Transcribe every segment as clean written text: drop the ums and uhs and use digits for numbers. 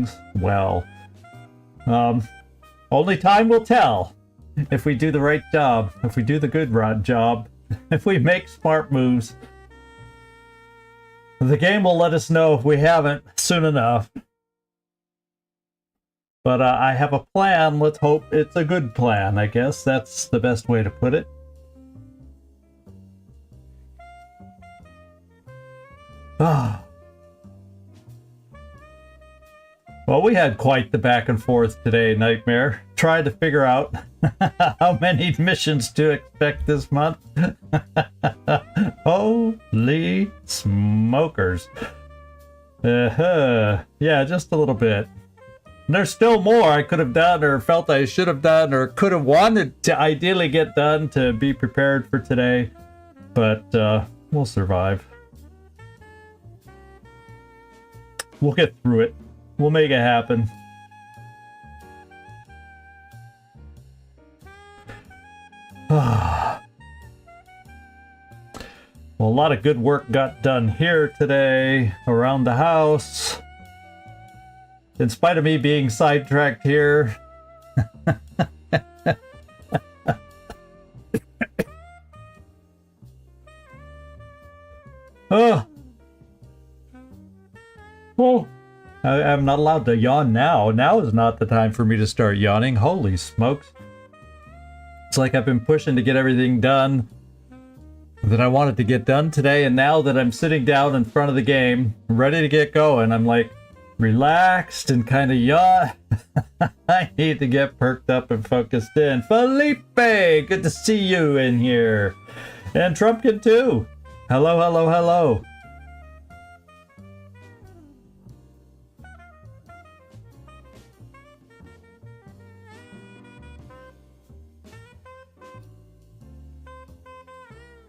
things? Well, only time will tell if we do the right job, if we do the good job, if we make smart moves. The game will let us know if we haven't soon enough. But I have a plan. Let's hope it's a good plan, I guess. That's the best way to put it. Ah. Well, we had quite the back and forth today, Nightmare. Tried to figure out how many missions to expect this month. Holy smokers. Yeah, just a little bit. And there's still more I could have done or felt I should have done or could have wanted to ideally get done to be prepared for today. But we'll survive. We'll get through it. We'll make it happen. Well, a lot of good work got done here today around the house. In spite of me being sidetracked here. Oh. Oh. I'm not allowed to yawn now. Now is not the time for me to start yawning. Holy smokes. It's like I've been pushing to get everything done that I wanted to get done today, and now that I'm sitting down in front of the game, ready to get going, I'm like relaxed and kind of yawn. I need to get perked up and focused in. Felipe, good to see you in here. And Trumpkin too. Hello, hello, hello.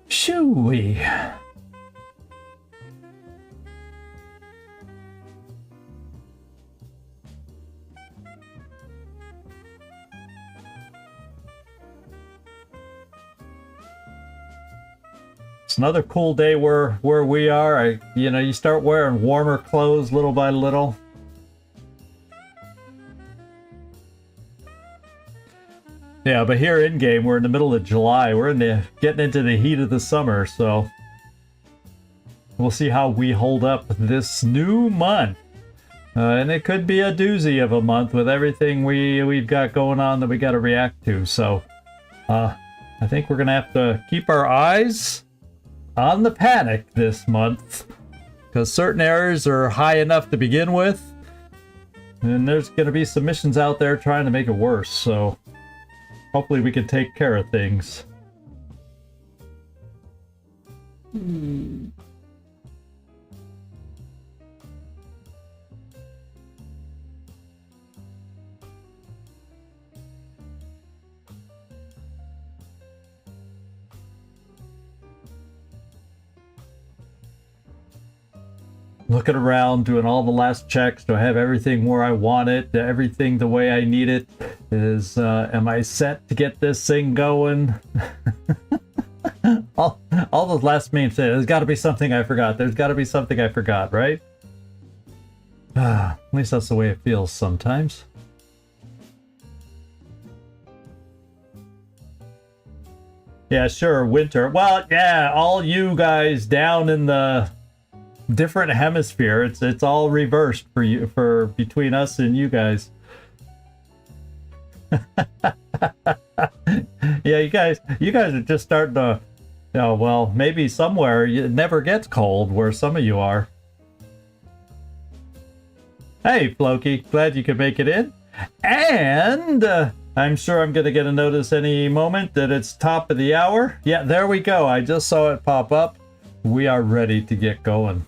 Shoo-wee. It's another cool day where we are. You start wearing warmer clothes little by little. Yeah, but here in game, we're in the middle of July. We're getting into the heat of the summer, so we'll see how we hold up this new month. And it could be a doozy of a month with everything we've got going on that we got to react to. So I think we're gonna have to keep our eyes on the panic this month, because certain areas are high enough to begin with, and there's gonna be some missions out there trying to make it worse. So hopefully we can take care of things. Looking around, doing all the last checks. Do I have everything where I want it? Everything the way I need it? Am I set to get this thing going? all those last memes say, there's got to be something I forgot. There's got to be something I forgot, right? At least that's the way it feels sometimes. Yeah, sure, winter. Well, yeah, all you guys down in the different hemisphere, it's all reversed for you, for between us and you guys. Yeah, you guys are just starting to, well, maybe somewhere it never gets cold where some of you are. Hey, Floki, glad you could make it in. And I'm sure I'm gonna get a notice any moment that it's top of the hour. Yeah, there we go. I just saw it pop up. We are ready to get going.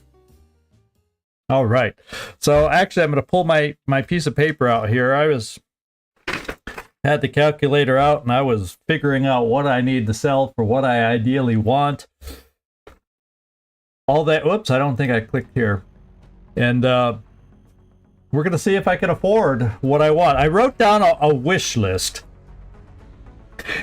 All right. So actually, I'm going to pull my piece of paper out here. Had the calculator out, and I was figuring out what I need to sell for what I ideally want. All that. Whoops, I don't think I clicked here. And we're going to see if I can afford what I want. I wrote down a wish list.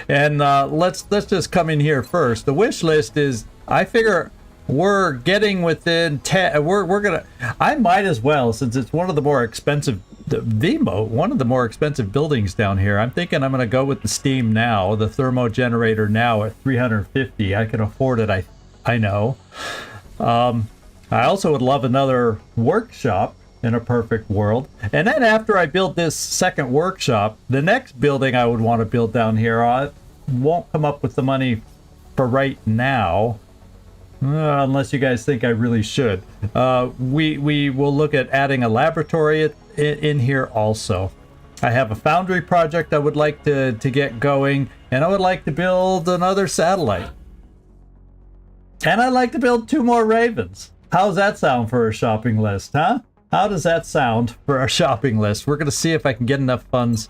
And let's just come in here first. The wish list is, I figure we're getting within 10. We're gonna. I might as well, since it's one of the more expensive the one of the more expensive buildings down here. I'm thinking I'm going to go with the steam now, the thermo generator now at 350. I can afford it. I know. I also would love another workshop in a perfect world. And then after I build this second workshop, the next building I would want to build down here, I won't come up with the money for right now. Unless you guys think I really should. We will look at adding a laboratory in here also. I have a foundry project I would like to get going, and I would like to build another satellite. And I'd like to build 2 more Ravens. How's that sound for a shopping list, huh? How does that sound for a shopping list? We're going to see if I can get enough funds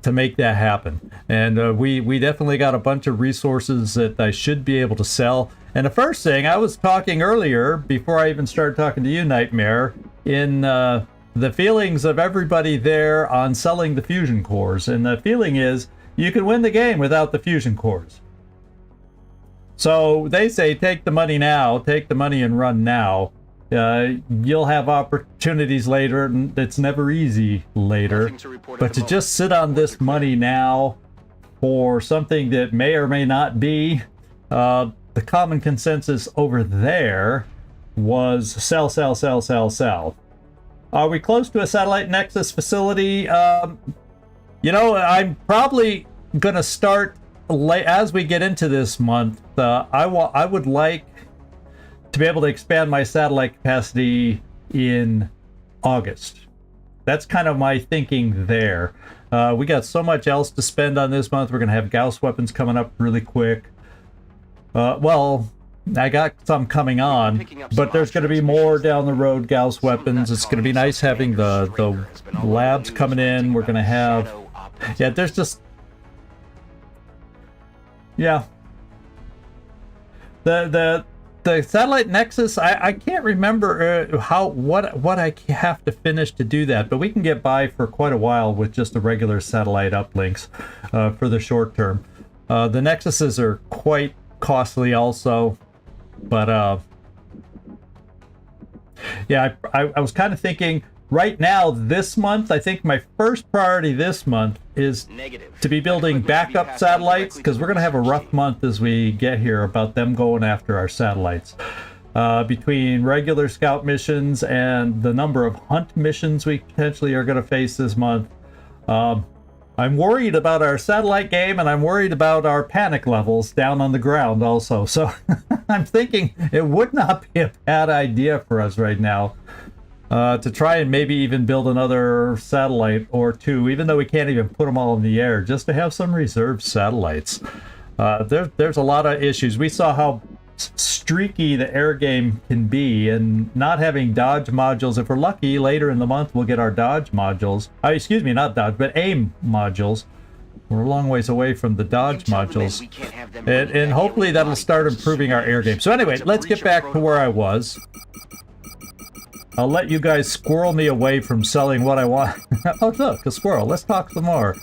to make that happen. And we definitely got a bunch of resources that I should be able to sell. And the first thing, I was talking earlier, before I even started talking to you, Nightmare, in the feelings of everybody there on selling the fusion cores. And the feeling is, you can win the game without the fusion cores. So they say, take the money now, take the money and run now. You'll have opportunities later, and it's never easy later. But to just sit on this money now for something that may or may not be, the common consensus over there was sell, sell, sell, sell, sell. Are we close to a satellite nexus facility? You know, I'm probably going to start as we get into this month. I would like to be able to expand my satellite capacity in August. That's kind of my thinking there. We got so much else to spend on this month. We're going to have Gauss weapons coming up really quick. Well, I got some coming on, but there's going to be more down the road Gauss weapons. It's going to be nice having the labs coming in. We're going to have... Yeah, there's just... Yeah. The satellite nexus, I can't remember what I have to finish to do that, but we can get by for quite a while with just the regular satellite uplinks for the short term. The nexuses are quite costly also, but yeah, I was kind of thinking right now this month, I think my first priority this month is to be building backup satellites, because we're going to have a rough month as we get here about them going after our satellites. Between regular scout missions and the number of hunt missions we potentially are going to face this month, I'm worried about our satellite game, and I'm worried about our panic levels down on the ground also. So I'm thinking it would not be a bad idea for us right now to try and maybe even build another satellite or 2, even though we can't even put them all in the air, just to have some reserve satellites. There's a lot of issues. We saw how streaky the air game can be, and not having dodge modules. If we're lucky, later in the month we'll get our dodge modules. Excuse me, not dodge, but aim modules. We're a long ways away from the dodge modules, and hopefully that'll start improving our air game. So anyway, let's get back to where I was. I'll let you guys squirrel me away from selling what I want. Oh look, a squirrel. Let's talk some more.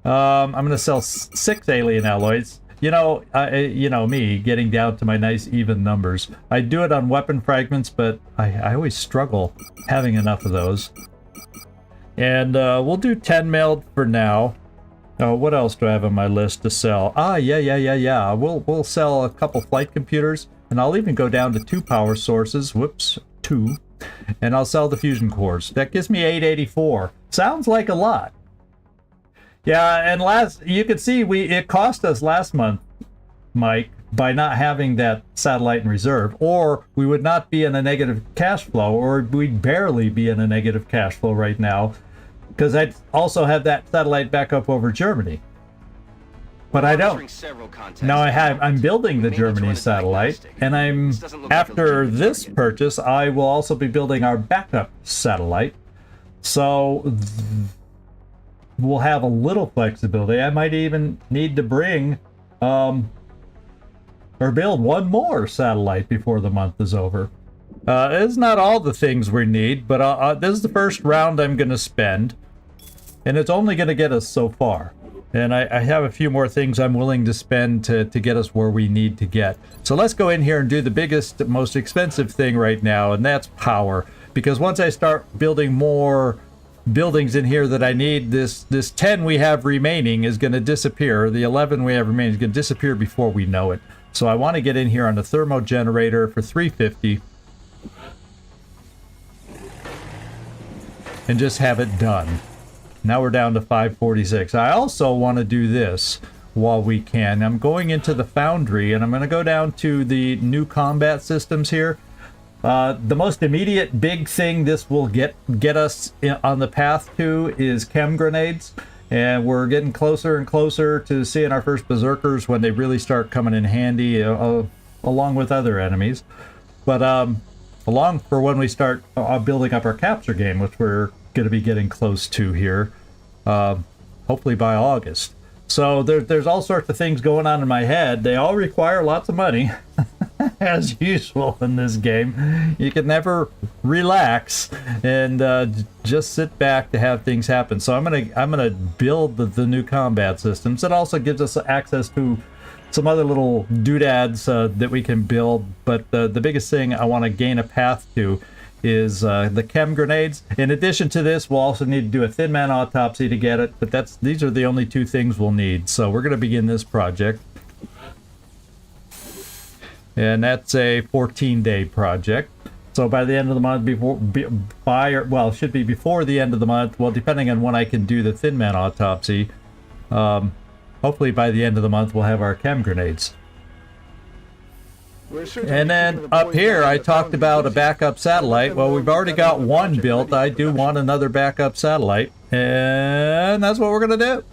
I'm going to sell 6 alien alloys. You know, me getting down to my nice even numbers. I do it on weapon fragments, but I always struggle having enough of those. And we'll do 10 mailed for now. Oh, what else do I have on my list to sell? Yeah. We'll sell a couple flight computers, and I'll even go down to 2 power sources. Whoops, 2. And I'll sell the fusion cores. That gives me 884. Sounds like a lot. Yeah, and you can see it cost us last month, Mike, by not having that satellite in reserve, or we would not be in a negative cash flow, or we'd barely be in a negative cash flow right now, because I'd also have that satellite back up over Germany. But I don't. Now I'm building the Germany satellite, and after this purchase, I will also be building our backup satellite. So we'll have a little flexibility. I might even need to bring or build 1 more satellite before the month is over. It's not all the things we need, but this is the first round I'm going to spend, and it's only going to get us so far. And I have a few more things I'm willing to spend to get us where we need to get. So let's go in here and do the biggest, most expensive thing right now, and that's power. because once I start building more buildings in here that I need, this 10 we have remaining is going to disappear. The 11 we have remaining is going to disappear before we know it. So I want to get in here on the thermo generator for 350 and just have it done. Now we're down to 546. I also want to do this while we can. I'm going into the foundry and I'm going to go down to the new combat systems here. The most immediate big thing this will get us on the path to is chem grenades. And we're getting closer and closer to seeing our first berserkers when they really start coming in handy, along with other enemies. But along for when we start building up our capture game, which we're going to be getting close to here, hopefully by August. So there's all sorts of things going on in my head. They all require lots of money, as usual in this game. You can never relax and just sit back to have things happen. So I'm gonna build the new combat systems. It also gives us access to some other little doodads that we can build. But the biggest thing I want to gain a path to is the chem grenades. In addition to this, we'll also need to do a thin man autopsy to get it, but these are the only two things we'll need. So we're going to begin this project. And that's a 14-day project. So by the end of the month, it should be before the end of the month, well, depending on when I can do the thin man autopsy, hopefully by the end of the month we'll have our chem grenades. And then up here, I talked about a backup satellite. Well, we've already got one built. I do want another backup satellite. And that's what we're going to do.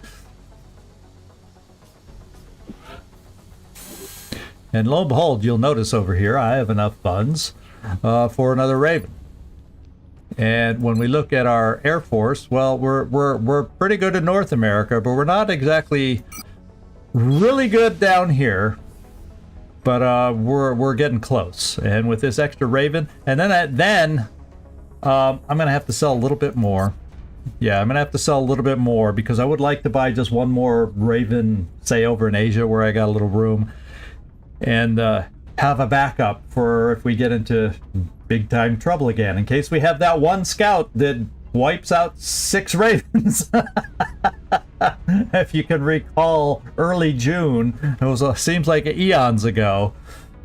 And lo and behold, you'll notice over here, I have enough funds for another Raven. And when we look at our Air Force, well, we're pretty good in North America, but we're not exactly really good down here. But we're getting close, and with this extra Raven, and then I'm gonna have to sell a little bit more. Yeah, I'm gonna have to sell a little bit more because I would like to buy just one more Raven, say over in Asia where I got a little room, and have a backup for if we get into big time trouble again, in case we have that one scout that wipes out 6 Ravens. If you can recall, early June, it seems like eons ago,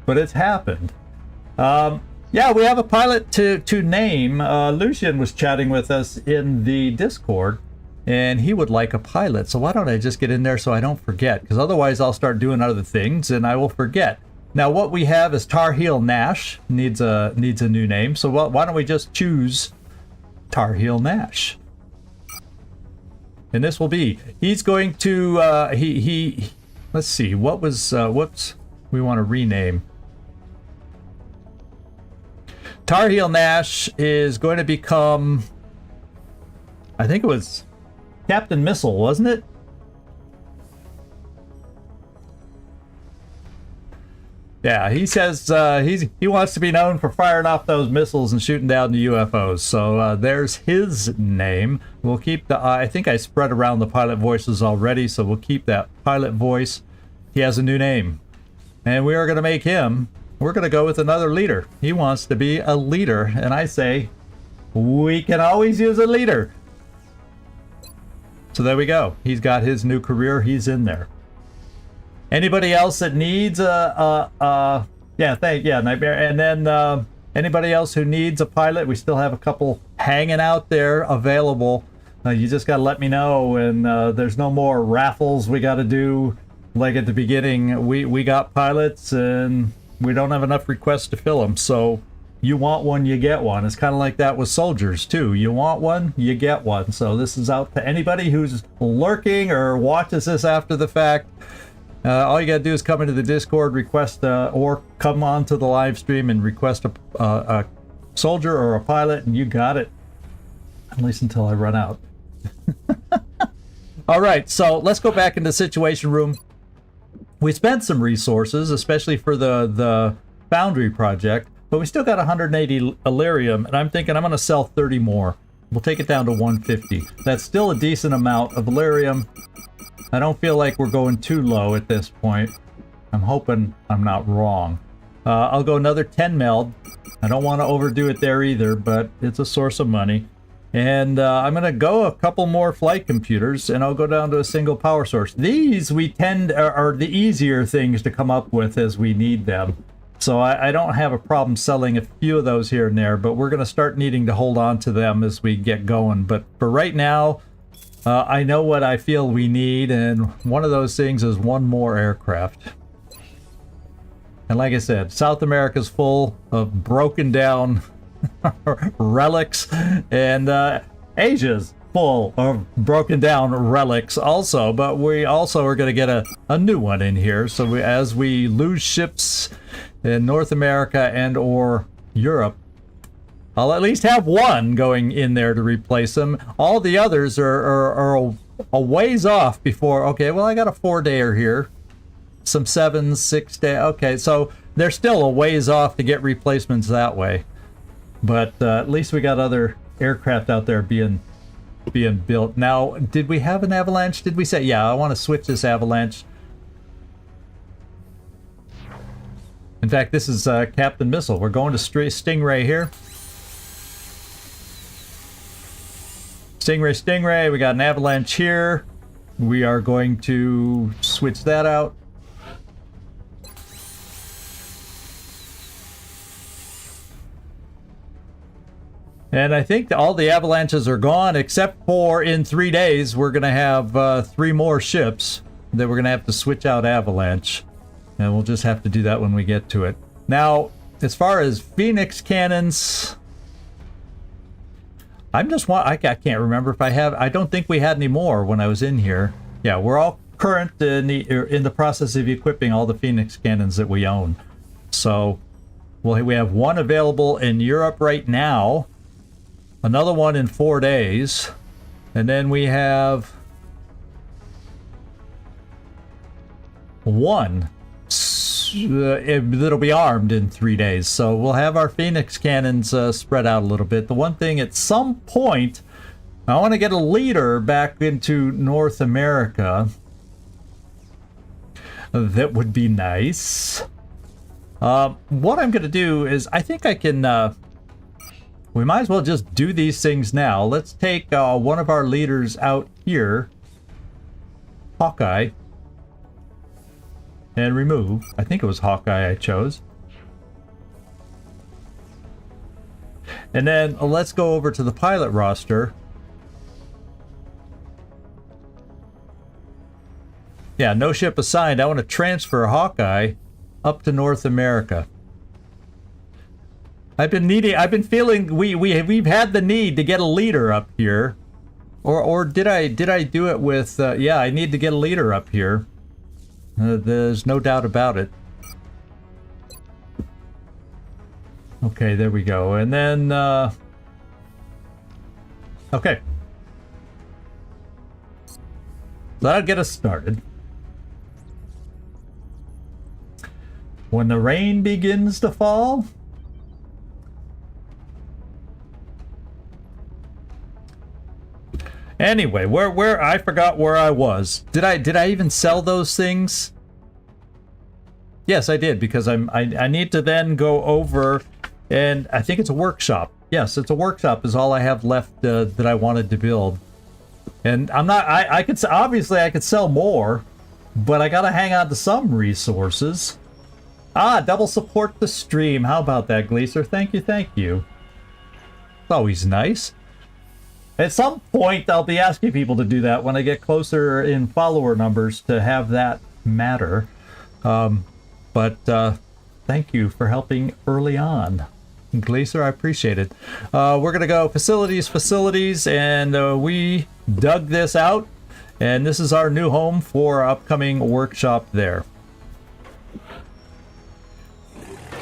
but it's happened. Yeah, we have a pilot to name. Lucian was chatting with us in the Discord, and he would like a pilot. So why don't I just get in there so I don't forget? Because otherwise I'll start doing other things and I will forget. Now what we have is Tar Heel Nash needs a new name. So why don't we just choose Tar Heel Nash? And this will be, he's going to, let's see, whoops, we want to rename. Tar Heel Nash is going to become, I think it was Captain Missile, wasn't it? Yeah, he says he wants to be known for firing off those missiles and shooting down the UFOs. So there's his name. We'll keep the, I think I spread around the pilot voices already, so we'll keep that pilot voice. He has a new name. And we are going to make him, we're going to go with another leader. He wants to be a leader. And I say, we can always use a leader. So there we go. He's got his new career. He's in there. Anybody else that needs Nightmare, and then anybody else who needs a pilot, we still have a couple hanging out there available. You just got to let me know, and there's no more raffles we got to do like at the beginning. We got pilots, and we don't have enough requests to fill them. So you want one, you get one. It's kind of like that with soldiers too. You want one, you get one. So this is out to anybody who's lurking or watches this after the fact. All you gotta do is come into the Discord, request, or come on to the live stream and request a soldier or a pilot, and you got it. At least until I run out. All right, so let's go back into the Situation Room. We spent some resources, especially for the Foundry project, but we still got 180 Illyrium, and I'm thinking I'm gonna sell 30 more. We'll take it down to 150. That's still a decent amount of Illyrium. I don't feel like we're going too low at this point. I'm hoping I'm not wrong. I'll go another 10 meld. I don't want to overdo it there either, but it's a source of money. And I'm going to go a couple more flight computers, and I'll go down to a single power source. These we tend are the easier things to come up with as we need them. So I don't have a problem selling a few of those here and there, but we're going to start needing to hold on to them as we get going. But for right now, I know what I feel we need, and one of those things is one more aircraft. And like I said, South America's full of broken down relics, and Asia's full of broken down relics also, but we also are going to get a new one in here. So as we lose ships in North America and or Europe, I'll at least have one going in there to replace them. All the others are a ways off before. Okay, well, I got a 4-dayer here, some 7, 6-day. Okay, so they're still a ways off to get replacements that way. But at least we got other aircraft out there being built. Now, did we have an Avalanche? Did we say? Yeah, I want to switch this Avalanche. In fact, this is Captain Missile. We're going to Stingray here. Stingray. We got an Avalanche here. We are going to switch that out. And I think all the Avalanches are gone, except for in 3 days, we're going to have 3 more ships that we're going to have to switch out Avalanche. And we'll just have to do that when we get to it. Now, as far as Phoenix cannons, I can't remember if I have. I don't think we had any more when I was in here. Yeah, we're all current in the process of equipping all the Phoenix cannons that we own. So, well, we have one available in Europe right now. Another one in 4 days. And then we have one that'll be armed in 3 days. So we'll have our Phoenix cannons spread out a little bit. The one thing, at some point, I want to get a leader back into North America. That would be nice. What I'm going to do is, I think I can... we might as well just do these things now. Let's take one of our leaders out here, Hawkeye, and remove. I think it was Hawkeye I chose. And then let's go over to the pilot roster. Yeah, no ship assigned. I want to transfer Hawkeye up to North America. I've been feeling we've had the need to get a leader up here, or did I do it with? Yeah, I need to get a leader up here. There's no doubt about it. Okay, there we go, and then okay, so that'll get us started. When the rain begins to fall. Anyway, where I forgot where I was. Did I even sell those things? Yes, I did, because I need to then go over, and I think it's a workshop. Yes, it's a workshop is all I have left that I wanted to build. And I'm not I could obviously I could sell more, but I got to hang on to some resources. Ah, double support the stream. How about that, Gleaser? Thank you. It's always nice. At some point, I'll be asking people to do that when I get closer in follower numbers to have that matter. But thank you for helping early on. Glacier, I appreciate it. We're going to go facilities, and we dug this out. And this is our new home for our upcoming workshop there.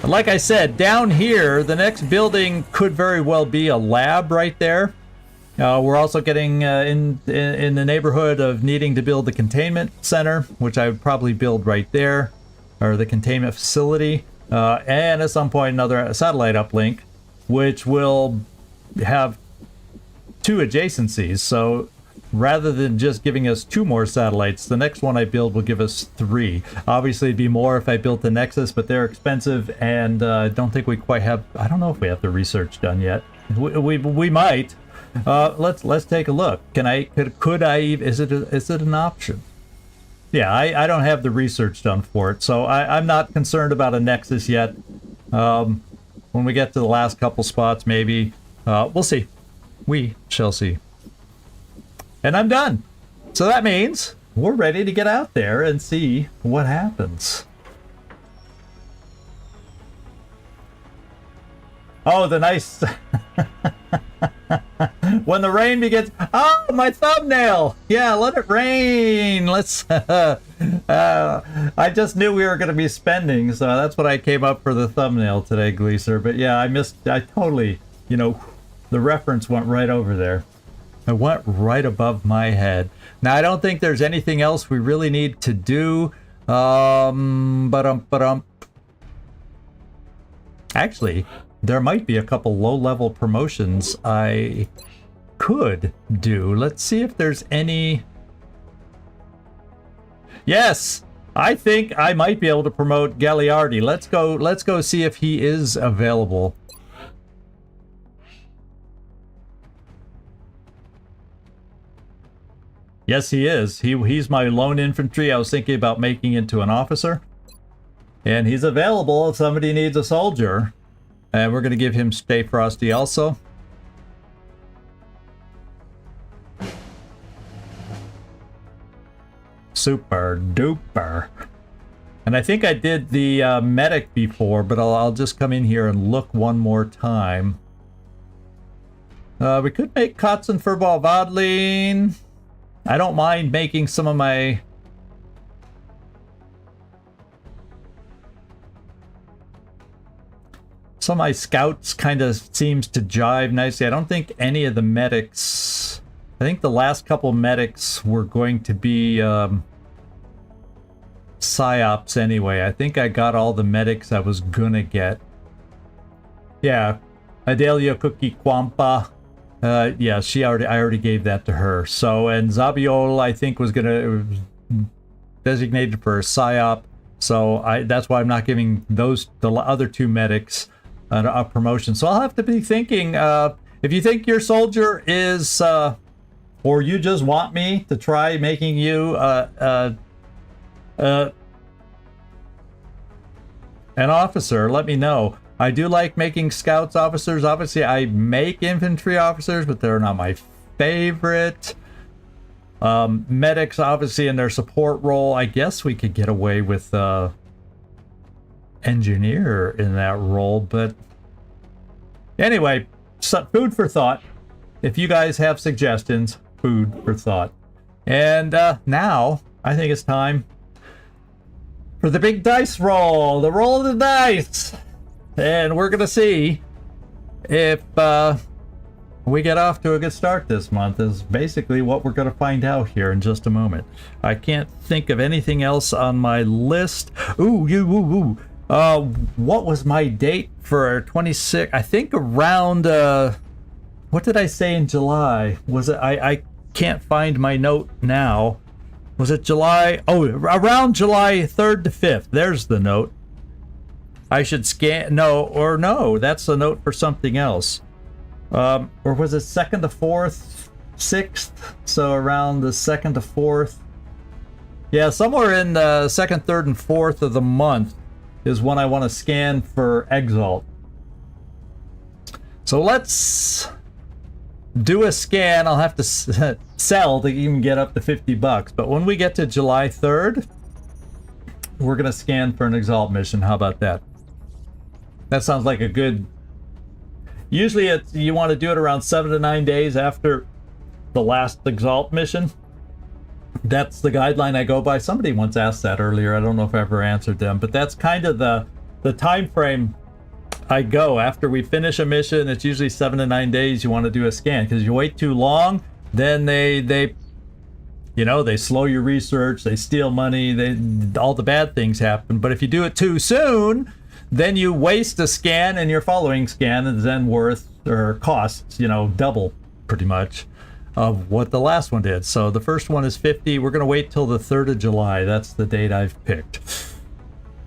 Like I said, down here, the next building could very well be a lab right there. We're also getting in the neighborhood of needing to build the containment center, which I would probably build right there, or the containment facility, and at some point another satellite uplink, which will have 2 adjacencies. So rather than just giving us 2 more satellites, the next one I build will give us 3. Obviously, it'd be more if I built the Nexus, but they're expensive, and I don't think we quite have... I don't know if we have the research done yet. We might. Let's take a look. Could I even... Is it an option? Yeah, I don't have the research done for it, so I'm not concerned about a Nexus yet. When we get to the last couple spots, maybe. We'll see. We shall see. And I'm done. So that means we're ready to get out there and see what happens. Oh, the nice... When the rain begins... Oh, my thumbnail! Yeah, let it rain! Let's... I just knew we were going to be spending, so that's what I came up for the thumbnail today, Gleaser. But yeah, I totally... You know, the reference went right over there. It went right above my head. Now, I don't think there's anything else we really need to do. Actually, there might be a couple low-level promotions I could do. Let's see if there's any... Yes! I think I might be able to promote Gagliardi. Let's go see if he is available. Yes, he is. He's my lone infantry. I was thinking about making into an officer. And he's available if somebody needs a soldier. And we're going to give him Stay Frosty also. Super duper. And I think I did the medic before, but I'll just come in here and look one more time. We could make Kotzen for Valvadlin. I don't mind making some of my... Some of my scouts kind of seems to jive nicely. I don't think any of the medics... I think the last couple medics were going to be psyops anyway. I think I got all the medics I was gonna get. Yeah, Adelia Cookie Kwampa. Yeah, I already gave that to her. So, and Zabiol, I think, was gonna designated for a psyop. So that's why I'm not giving the other 2 medics a promotion. So I'll have to be thinking, if you think your soldier is, or you just want me to try making you an officer, let me know. I do like making scouts officers. Obviously, I make infantry officers, but they're not my favorite. Medics, obviously, in their support role. I guess we could get away with engineer in that role, but anyway, food for thought. If you guys have suggestions, food for thought. And now, I think it's time for the big dice roll. The roll of the dice. And we're going to see if we get off to a good start this month, is basically what we're going to find out here in just a moment. I can't think of anything else on my list. What was my date for 26? I think around, what did I say in July? Was it, I can't find my note now. Was it July? Oh, around July 3rd to 5th. There's the note. I should scan, no, that's a note for something else. Or was it 2nd to 4th, 6th? So around the 2nd to 4th. Yeah, somewhere in the 2nd, 3rd, and 4th of the month is when I want to scan for Exalt. So let's do a scan. I'll have to sell to even get up to $50. But when we get to July 3rd, we're going to scan for an Exalt mission. How about that? That sounds like a good... Usually you want to do it around 7 to 9 days after the last Exalt mission. That's the guideline I go by. Somebody once asked that earlier. I don't know if I ever answered them, but that's kind of the time frame I go. After we finish a mission, it's usually 7 to 9 days you want to do a scan, because you wait too long, then they slow your research, they steal money, all the bad things happen. But if you do it too soon, then you waste a scan, and your following scan is then worth, or costs, double, pretty much. of what the last one did. So the first one is 50. We're going to wait till the 3rd of July. That's the date I've picked.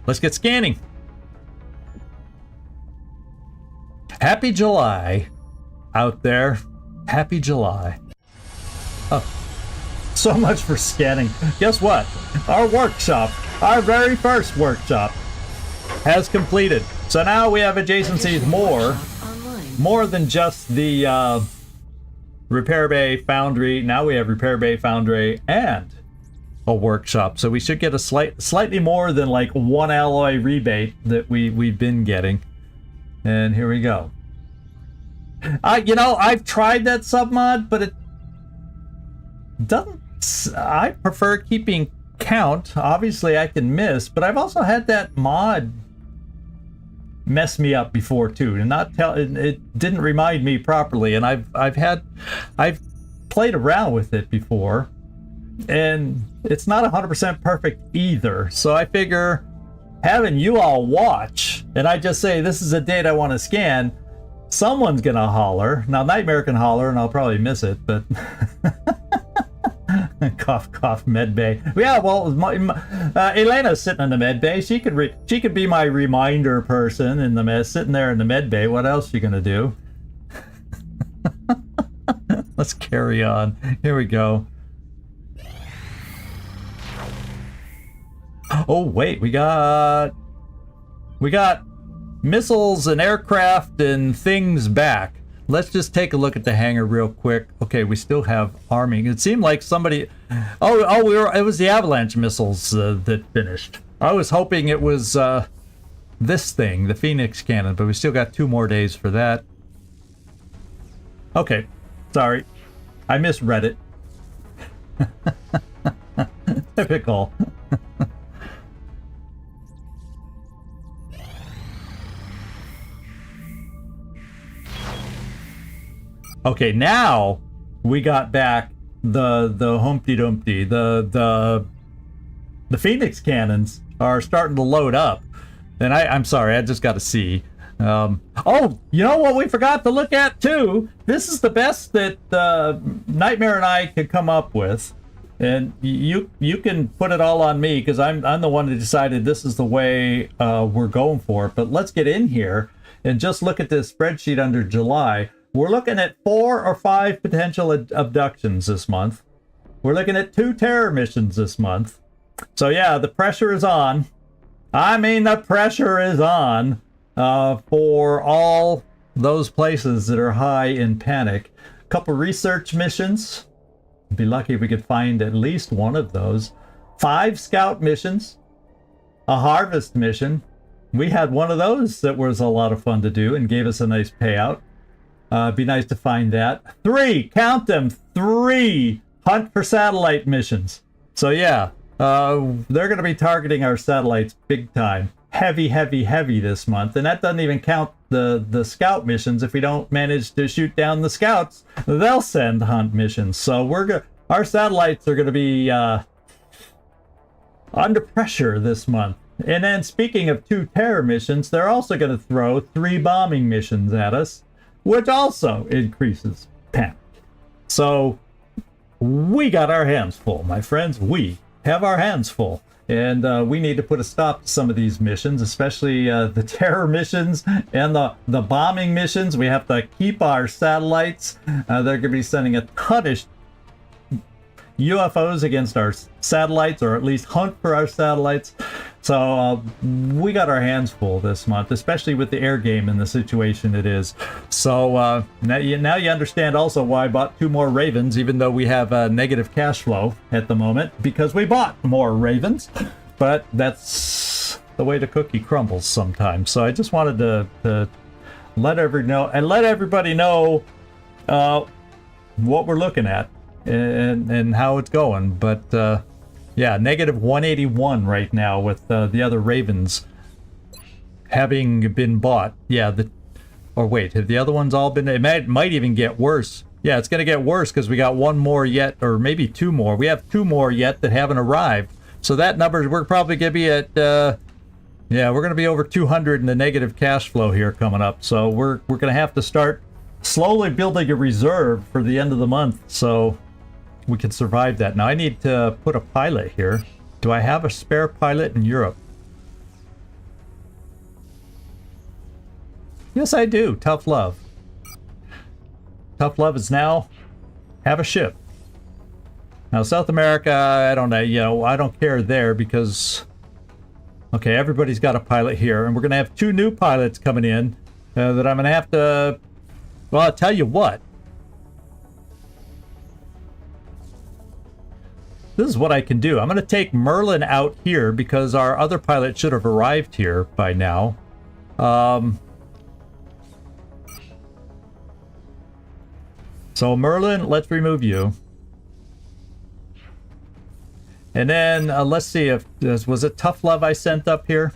Let's get scanning. Happy July out there. Happy July. Oh, so much for scanning. Guess what? Our workshop, our very first workshop, has completed. So now we have adjacencies more than just the repair bay, foundry. Now we have repair bay, foundry, and a workshop. So we should get a slightly more than like one alloy rebate that we've been getting. And here we go. You know, I've tried that submod, but it doesn't. I prefer keeping count. Obviously, I can miss, but I've also had that mod mess me up before too, and it didn't remind me properly. And I've played around with it before, and it's not 100% perfect either. So I figure having you all watch, and I just say this is a date I want to scan. Someone's gonna holler. Now Nightmare can holler, and I'll probably miss it, but. Cough, cough, med bay. Yeah, well, Elena's sitting in the med bay. She could be my reminder person in the sitting there in the med bay. What else you gonna do? Let's carry on. Here we go. Oh wait, we got missiles and aircraft and things back. Let's just take a look at the hangar real quick. Okay, we still have arming. It seemed like somebody... it was the avalanche missiles that finished. I was hoping it was this thing, the Phoenix cannon, but we still got 2 more days for that. Okay, sorry. I misread it. Typical. Okay, now we got back the Humpty Dumpty. The Phoenix cannons are starting to load up. And I'm sorry, I just got to see. Oh, you know what we forgot to look at too? This is the best that Nightmare and I could come up with. And you can put it all on me because I'm the one that decided this is the way we're going for it. But let's get in here and just look at this spreadsheet under July. We're looking at 4 or 5 potential abductions this month. We're looking at 2 terror missions this month. So yeah, the pressure is on. I mean, the pressure is on for all those places that are high in panic. A couple research missions. Be lucky if we could find at least one of those. 5 scout missions. A harvest mission. We had one of those that was a lot of fun to do and gave us a nice payout. Be nice to find that. 3, count them, 3 hunt for satellite missions. So yeah, they're going to be targeting our satellites big time. Heavy this month. And that doesn't even count the scout missions. If we don't manage to shoot down the scouts, they'll send hunt missions. So our satellites are going to be under pressure this month. And then speaking of 2 terror missions, they're also going to throw 3 bombing missions at us, which also increases panic. So we got our hands full, my friends. We have our hands full. And we need to put a stop to some of these missions, especially the terror missions and the bombing missions. We have to keep our satellites. They're going to be sending a ton of UFOs against our satellites, or at least hunt for our satellites. So we got our hands full this month, especially with the air game and the situation it is. So now you understand also why I bought 2 more Ravens, even though we have negative cash flow at the moment, because we bought more Ravens. But that's the way the cookie crumbles sometimes. So I just wanted to let everybody know what we're looking at and how it's going. But yeah, negative 181 right now with the other Ravens having been bought. Yeah, or wait, have the other ones all been? It might even get worse. Yeah, it's going to get worse because we got 1 more yet, or maybe 2 more. We have 2 more yet that haven't arrived. So that number, we're probably going to be at, yeah, we're going to be over 200 in the negative cash flow here coming up. So we're going to have to start slowly building a reserve for the end of the month so we can survive that. Now I need to put a pilot here. Do I have a spare pilot in Europe? Yes, I do. Tough Love. Tough Love is now have a ship. Now South America, I don't know, you know, I don't care there because okay, everybody's got a pilot here, and we're gonna have 2 new pilots coming in that I'm gonna have to. Well, I'll tell you what. This is what I can do. I'm gonna take Merlin out here because our other pilot should have arrived here by now. So Merlin, let's remove you. And then let's see if was it Tough Love I sent up here?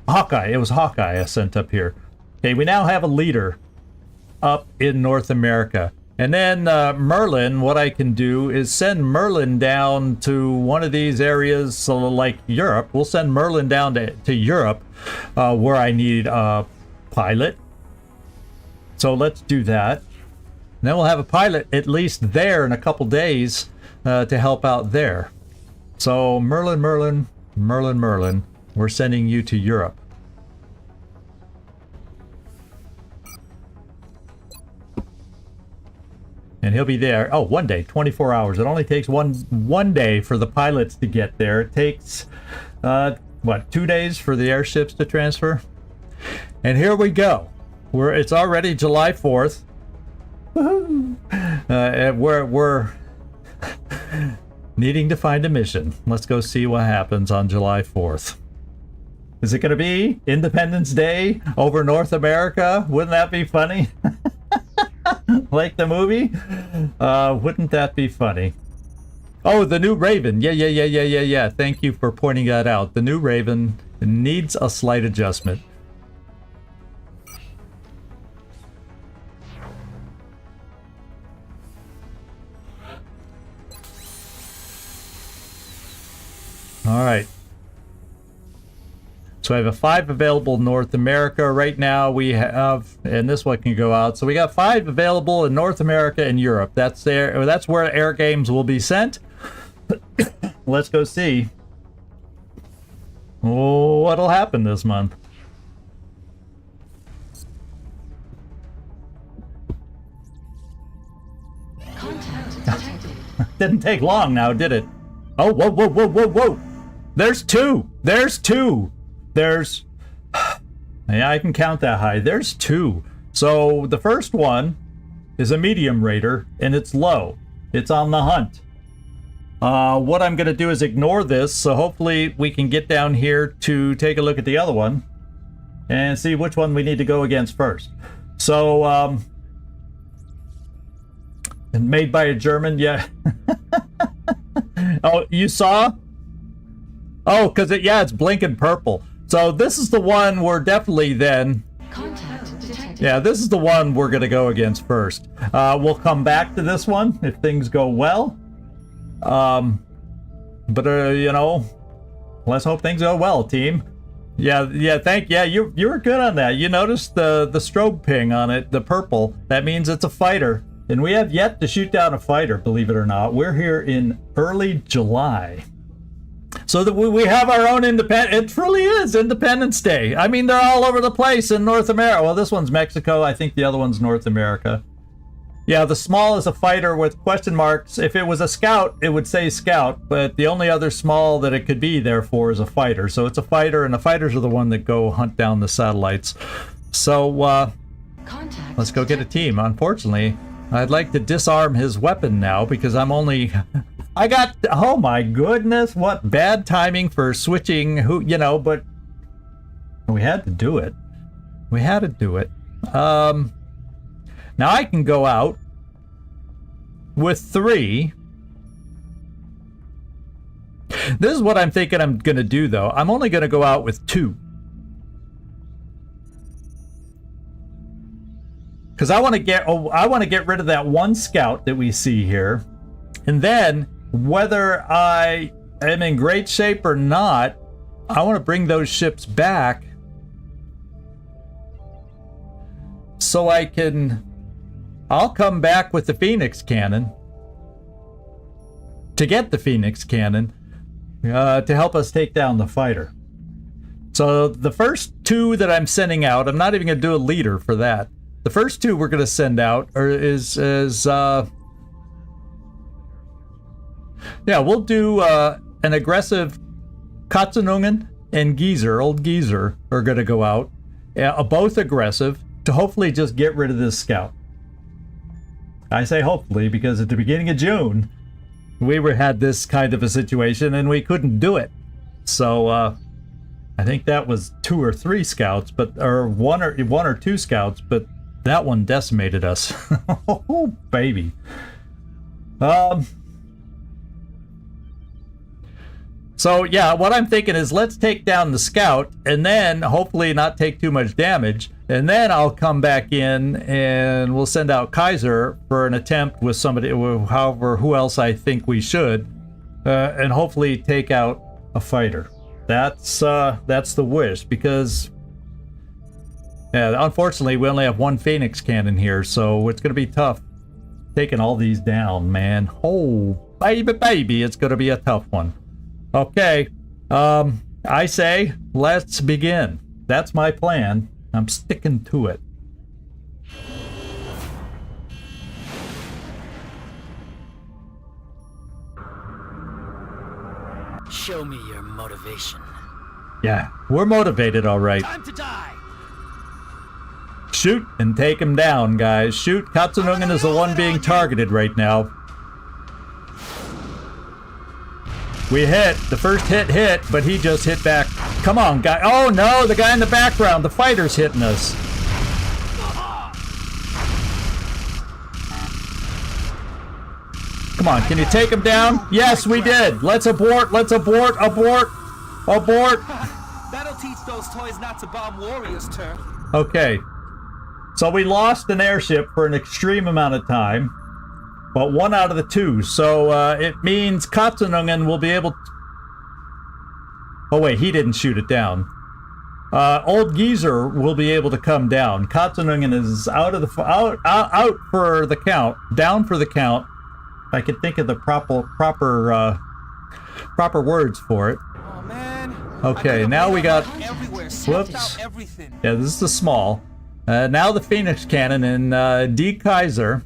Hawkeye. It was Hawkeye I sent up here. Okay, we now have a leader up in North America. And then Merlin, what I can do is send Merlin down to one of these areas, so like Europe. We'll send Merlin down to Europe where I need a pilot. So let's do that. And then we'll have a pilot at least there in a couple days to help out there. So Merlin, Merlin, Merlin, Merlin, we're sending you to Europe. And he'll be there. Oh, 1 day, 24 hours. It only takes one day for the pilots to get there. It takes, what, 2 days for the airships to transfer? And here we go. It's already July 4th. And we're needing to find a mission. Let's go see what happens on July 4th. Is it going to be Independence Day over North America? Wouldn't that be funny? Like the movie? Wouldn't that be funny? Oh, the new Raven. Yeah. Thank you for pointing that out. The new Raven needs a slight adjustment. All right. So I have a 5 available in North America. Right now we have, and this one can go out. So we got 5 available in North America and Europe. That's there. That's where air games will be sent. Let's go see what'll happen this month. Contact detected. Didn't take long now, did it? Oh, whoa. There's 2. There's 2. There's, yeah, I can count that high. There's 2. So the first one is a medium raider, and it's low. It's on the hunt. What I'm going to do is ignore this, so hopefully we can get down here to take a look at the other one and see which one we need to go against first. So, and made by a German, yeah. Oh, you saw? Oh, because it's blinking purple. So this is the one we're definitely then... Contact detected. Yeah, this is the one we're going to go against first. We'll come back to this one if things go well. But, you know, let's hope things go well, team. Yeah, you were good on that. You noticed the strobe ping on it, the purple. That means it's a fighter. And we have yet to shoot down a fighter, believe it or not. We're here in early July. So that we have our own it truly is Independence Day. I mean, they're all over the place in North America. Well, this one's Mexico. I think the other one's North America. Yeah, the small is a fighter with question marks. If it was a scout, it would say scout, but the only other small that it could be, therefore, is a fighter. So it's a fighter, and the fighters are the one that go hunt down the satellites. So, let's go get a team. Unfortunately, I'd like to disarm his weapon now because I'm only... oh my goodness, what bad timing for switching, but we had to do it. Now I can go out with 3. This is what I'm thinking I'm going to do, though. I'm only going to go out with 2. Because I want to get rid of that one scout that we see here. And then, whether I am in great shape or not, I want to bring those ships back so I'll come back with the Phoenix cannon to get the Phoenix cannon to help us take down the fighter. So the first two that I'm sending out, I'm not even going to do a leader for that. The first two we're going to send out is we'll do an aggressive Katzenungen and Geezer, old Geezer, are going to go out, both aggressive, to hopefully just get rid of this scout. I say hopefully because at the beginning of June, we had this kind of a situation and we couldn't do it. So I think that was 2 or 3 scouts, or one or two scouts, but that one decimated us. Oh, baby. So yeah, what I'm thinking is let's take down the scout and then hopefully not take too much damage. And then I'll come back in and we'll send out Kaiser for an attempt with somebody, who else I think we should, and hopefully take out a fighter. That's the wish, because unfortunately we only have one Phoenix cannon here, so it's going to be tough taking all these down, man. Oh, baby, it's going to be a tough one. Okay, I say let's begin. That's my plan. I'm sticking to it. Show me your motivation. Yeah, we're motivated, all right. Time to die. Shoot and take him down, guys. Shoot. Katzenungen is the one being targeted right now. We hit. The first hit, but he just hit back. Come on, guy. Oh, no, the guy in the background. The fighter's hitting us. Come on, can you take him down? Yes, we did. Let's abort. Let's abort. Abort. That'll teach those toys not to bomb warriors, turn. Okay. So we lost an airship for an extreme amount of time. But 1 out of the 2, so it means Katzenungen will be able to... Oh wait, he didn't shoot it down. Old Geezer will be able to come down. Katzenungen is out for the count, down for the count. I can think of the proper words for it. Oh man. Okay, now we got... Whoops. Yeah, this is the small. Now the Phoenix cannon and D. Kaiser.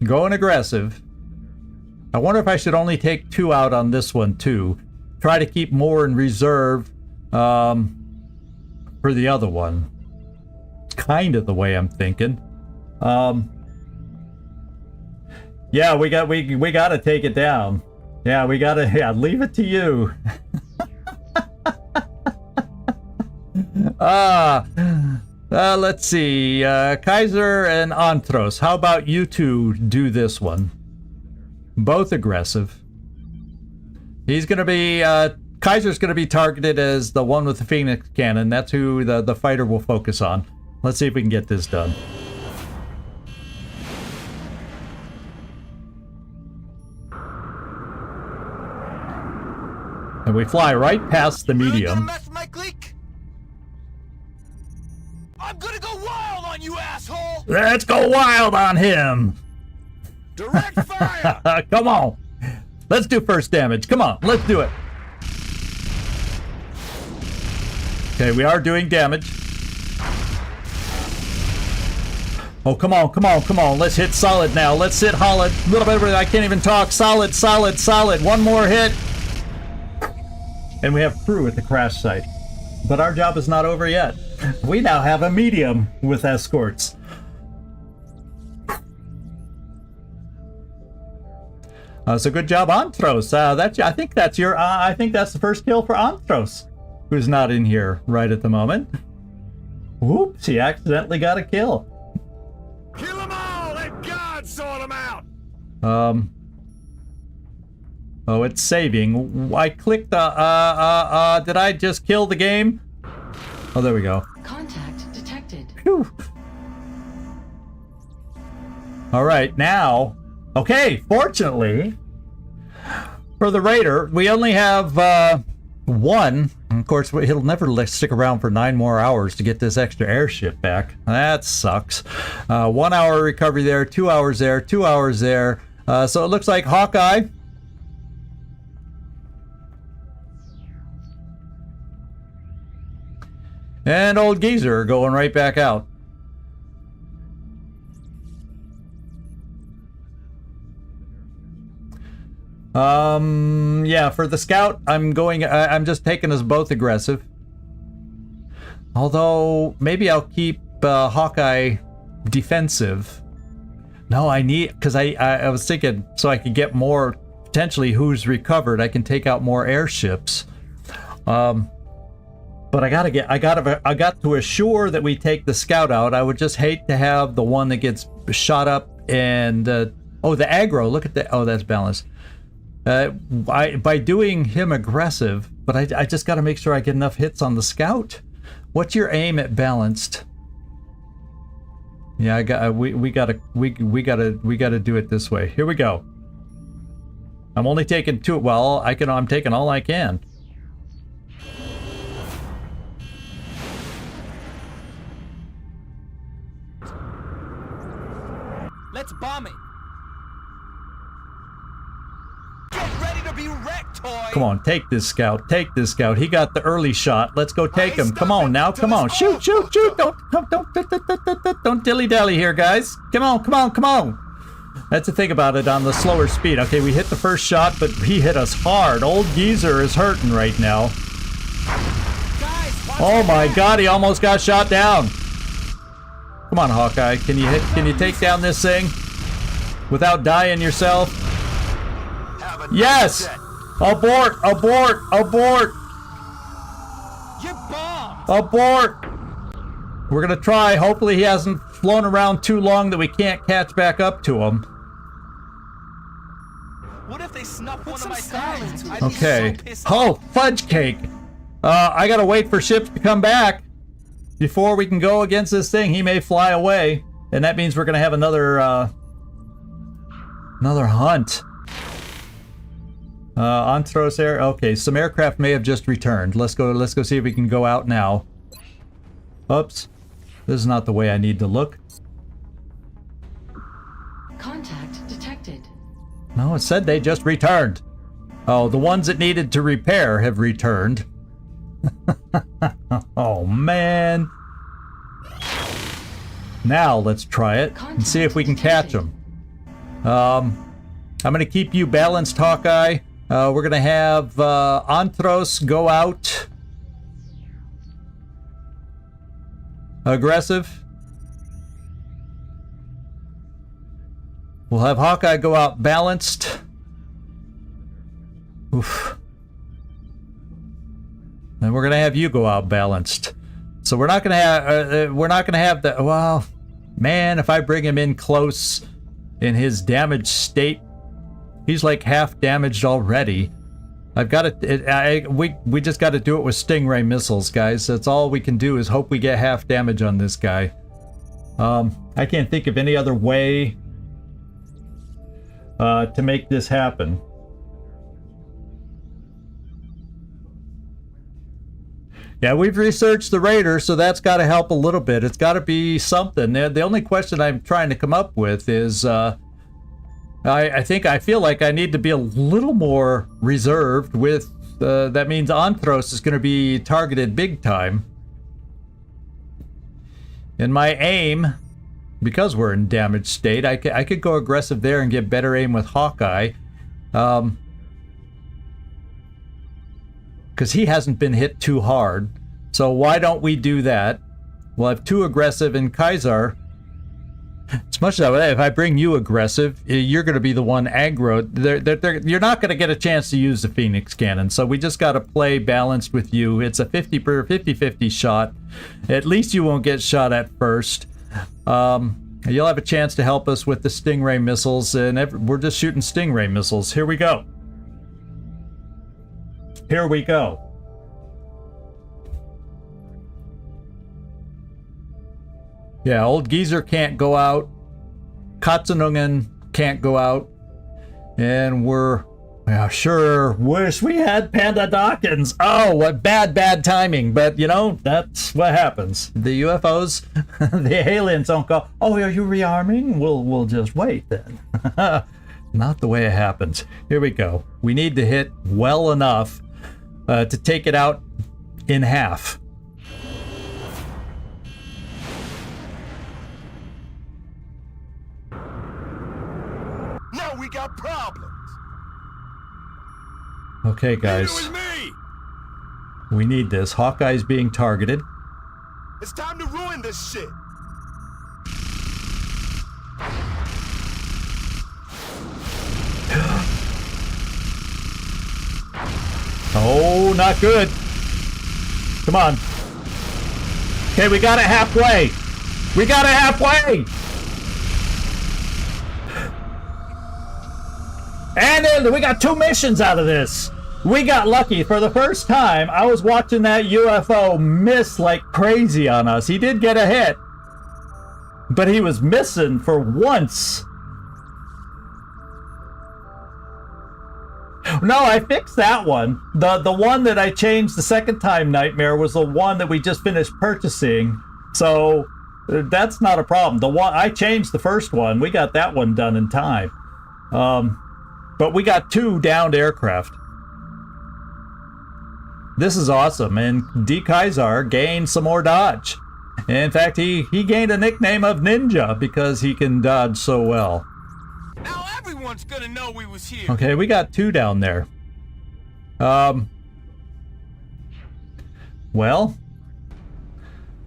Going aggressive. I wonder if I should only take 2 out on this one too. Try to keep more in reserve for the other one. Kind of the way I'm thinking. Yeah, we got to take it down. Yeah, we got to leave it to you. Let's see, Kaiser and Antros. How about you two do this one? Both aggressive. He's going to be, Kaiser's going to be targeted as the one with the Phoenix cannon. That's who the fighter will focus on. Let's see if we can get this done. And we fly right past the medium. I'm gonna go wild on you, asshole! Let's go wild on him! Direct fire! Come on! Let's do first damage. Come on, let's do it. Okay, we are doing damage. Oh, come on. Let's hit solid now. Let's hit solid. A little bit, I can't even talk. Solid. One more hit. And we have crew at the crash site. But our job is not over yet. We now have a medium with escorts. So good job, Antros. I think that's the first kill for Antros, who's not in here right at the moment. Whoops, he accidentally got a kill. Kill them all! Let God sort them out! Oh, it's saving. I clicked did I just kill the game? Oh, there we go. Contact detected. Whew. All right, now, okay, fortunately, for the Raider, we only have one Of course, he'll never stick around for 9 more hours to get this extra airship back. That sucks. 1 hour recovery there, 2 hours there, 2 hours there. So it looks like Hawkeye and old Geezer are going right back out. Yeah, for the scout, I'm just taking us both aggressive. Although, maybe I'll keep Hawkeye defensive. No, I need, because I was thinking, so I could get more, potentially who's recovered, I can take out more airships. But I got to assure that we take the scout out. I would just hate to have the one that gets shot up and, oh, the aggro, look at that, oh, that's balanced. By doing him aggressive, but I just got to make sure I get enough hits on the scout. What's your aim at balanced? Yeah, we gotta do it this way. Here we go. I'm only taking 2. Well, I'm taking all I can. Let's bomb it. Get ready to be wrecked, toy. Come on, take this scout. Take this scout. He got the early shot. Let's go take him. Come on now. Come on. Shoot, shoot, shoot. Don't dilly-dally here, guys. Come on, come on, come on. That's the thing about it on the slower speed. Okay, we hit the first shot, but he hit us hard. Old Geezer is hurting right now. Oh my God, he almost got shot down. Come on, Hawkeye. Can you take down this thing without dying yourself? Yes! Abort! Abort! Abort! You bombed! Abort! We're gonna try. Hopefully he hasn't flown around too long that we can't catch back up to him. What if they snuff one of my diamonds? I'd be Okay. so pissed Oh, fudge cake! I gotta wait for ships to come back before we can go against this thing. He may fly away, and that means we're gonna have another hunt. Antros air. Okay, some aircraft may have just returned. Let's go see if we can go out now. Oops. This is not the way I need to look. Contact detected. No, it said they just returned. Oh, the ones that needed to repair have returned. Oh, man. Now let's try it and see if we can catch them. I'm going to keep you balanced, Hawkeye. We're going to have Antros go out aggressive. We'll have Hawkeye go out balanced. Oof. And we're going to have you go out balanced. So we're not going to have the, well, man, if I bring him in close in his damaged state, he's like half damaged already. I've got to, we just got to do it with Stingray missiles, guys. That's all we can do is hope we get half damage on this guy. I can't think of any other way to make this happen. Yeah, we've researched the Raider, so that's got to help a little bit. It's got to be something. The only question I'm trying to come up with is, I feel like I need to be a little more reserved with, that means Antros is going to be targeted big time. And my aim, because we're in damaged state, I could go aggressive there and get better aim with Hawkeye. Because he hasn't been hit too hard. So why don't we do that? We'll have 2 aggressive and Kaiser. As much as if I bring you aggressive, you're going to be the one aggro. You're not going to get a chance to use the Phoenix cannon. So we just got to play balanced with you. It's a 50-50 shot. At least you won't get shot at first. You'll have a chance to help us with the Stingray missiles. And we're just shooting Stingray missiles. Here we go. Here we go. Yeah, old Geezer can't go out. Katzenungen can't go out. And I sure wish we had Panda Dawkins. Oh, what bad timing. But, you know, that's what happens. The UFOs, the aliens don't go, oh, are you rearming? We'll just wait then. Not the way it happens. Here we go. We need to hit well enough to take it out in half. Now we got problems. Okay, guys. Leave it with me. We need this. Hawkeye's being targeted. It's time to ruin this shit. Oh, not good. Come on. Okay, we got it halfway. We got it halfway. And then we got 2 missions out of this. We got lucky. For the first time, I was watching that UFO miss like crazy on us. He did get a hit, but he was missing for once. No, I fixed that one. The one that I changed the second time Nightmare was the one that we just finished purchasing. So that's not a problem. The one I changed the first one. We got that one done in time. But we got 2 downed aircraft. This is awesome. And D. Kaisar gained some more dodge. In fact, he gained a nickname of Ninja because he can dodge so well. Now everyone's gonna know we was here. Okay, we got 2 down there. Well,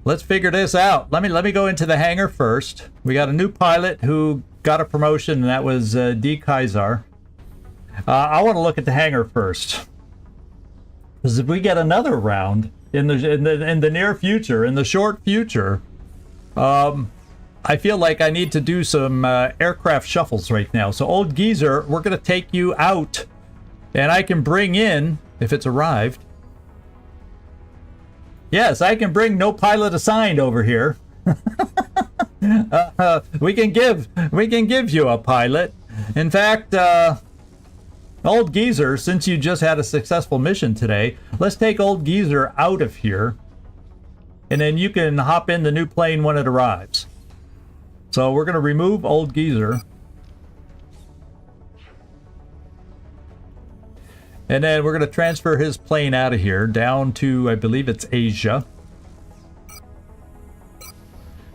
let's figure this out. Let me go into the hangar first. We got a new pilot who got a promotion, and that was D. Kaisar. I want to look at the hangar first, because if we get another round in the near future, in the short future, I feel like I need to do some aircraft shuffles right now. So, Old Geezer, we're going to take you out, and I can bring in, if it's arrived. Yes, I can bring no pilot assigned over here. We can give you a pilot. In fact, Old Geezer, since you just had a successful mission today, let's take Old Geezer out of here, and then you can hop in the new plane when it arrives. So we're going to remove Old Geezer. And then we're going to transfer his plane out of here down to, I believe it's Asia.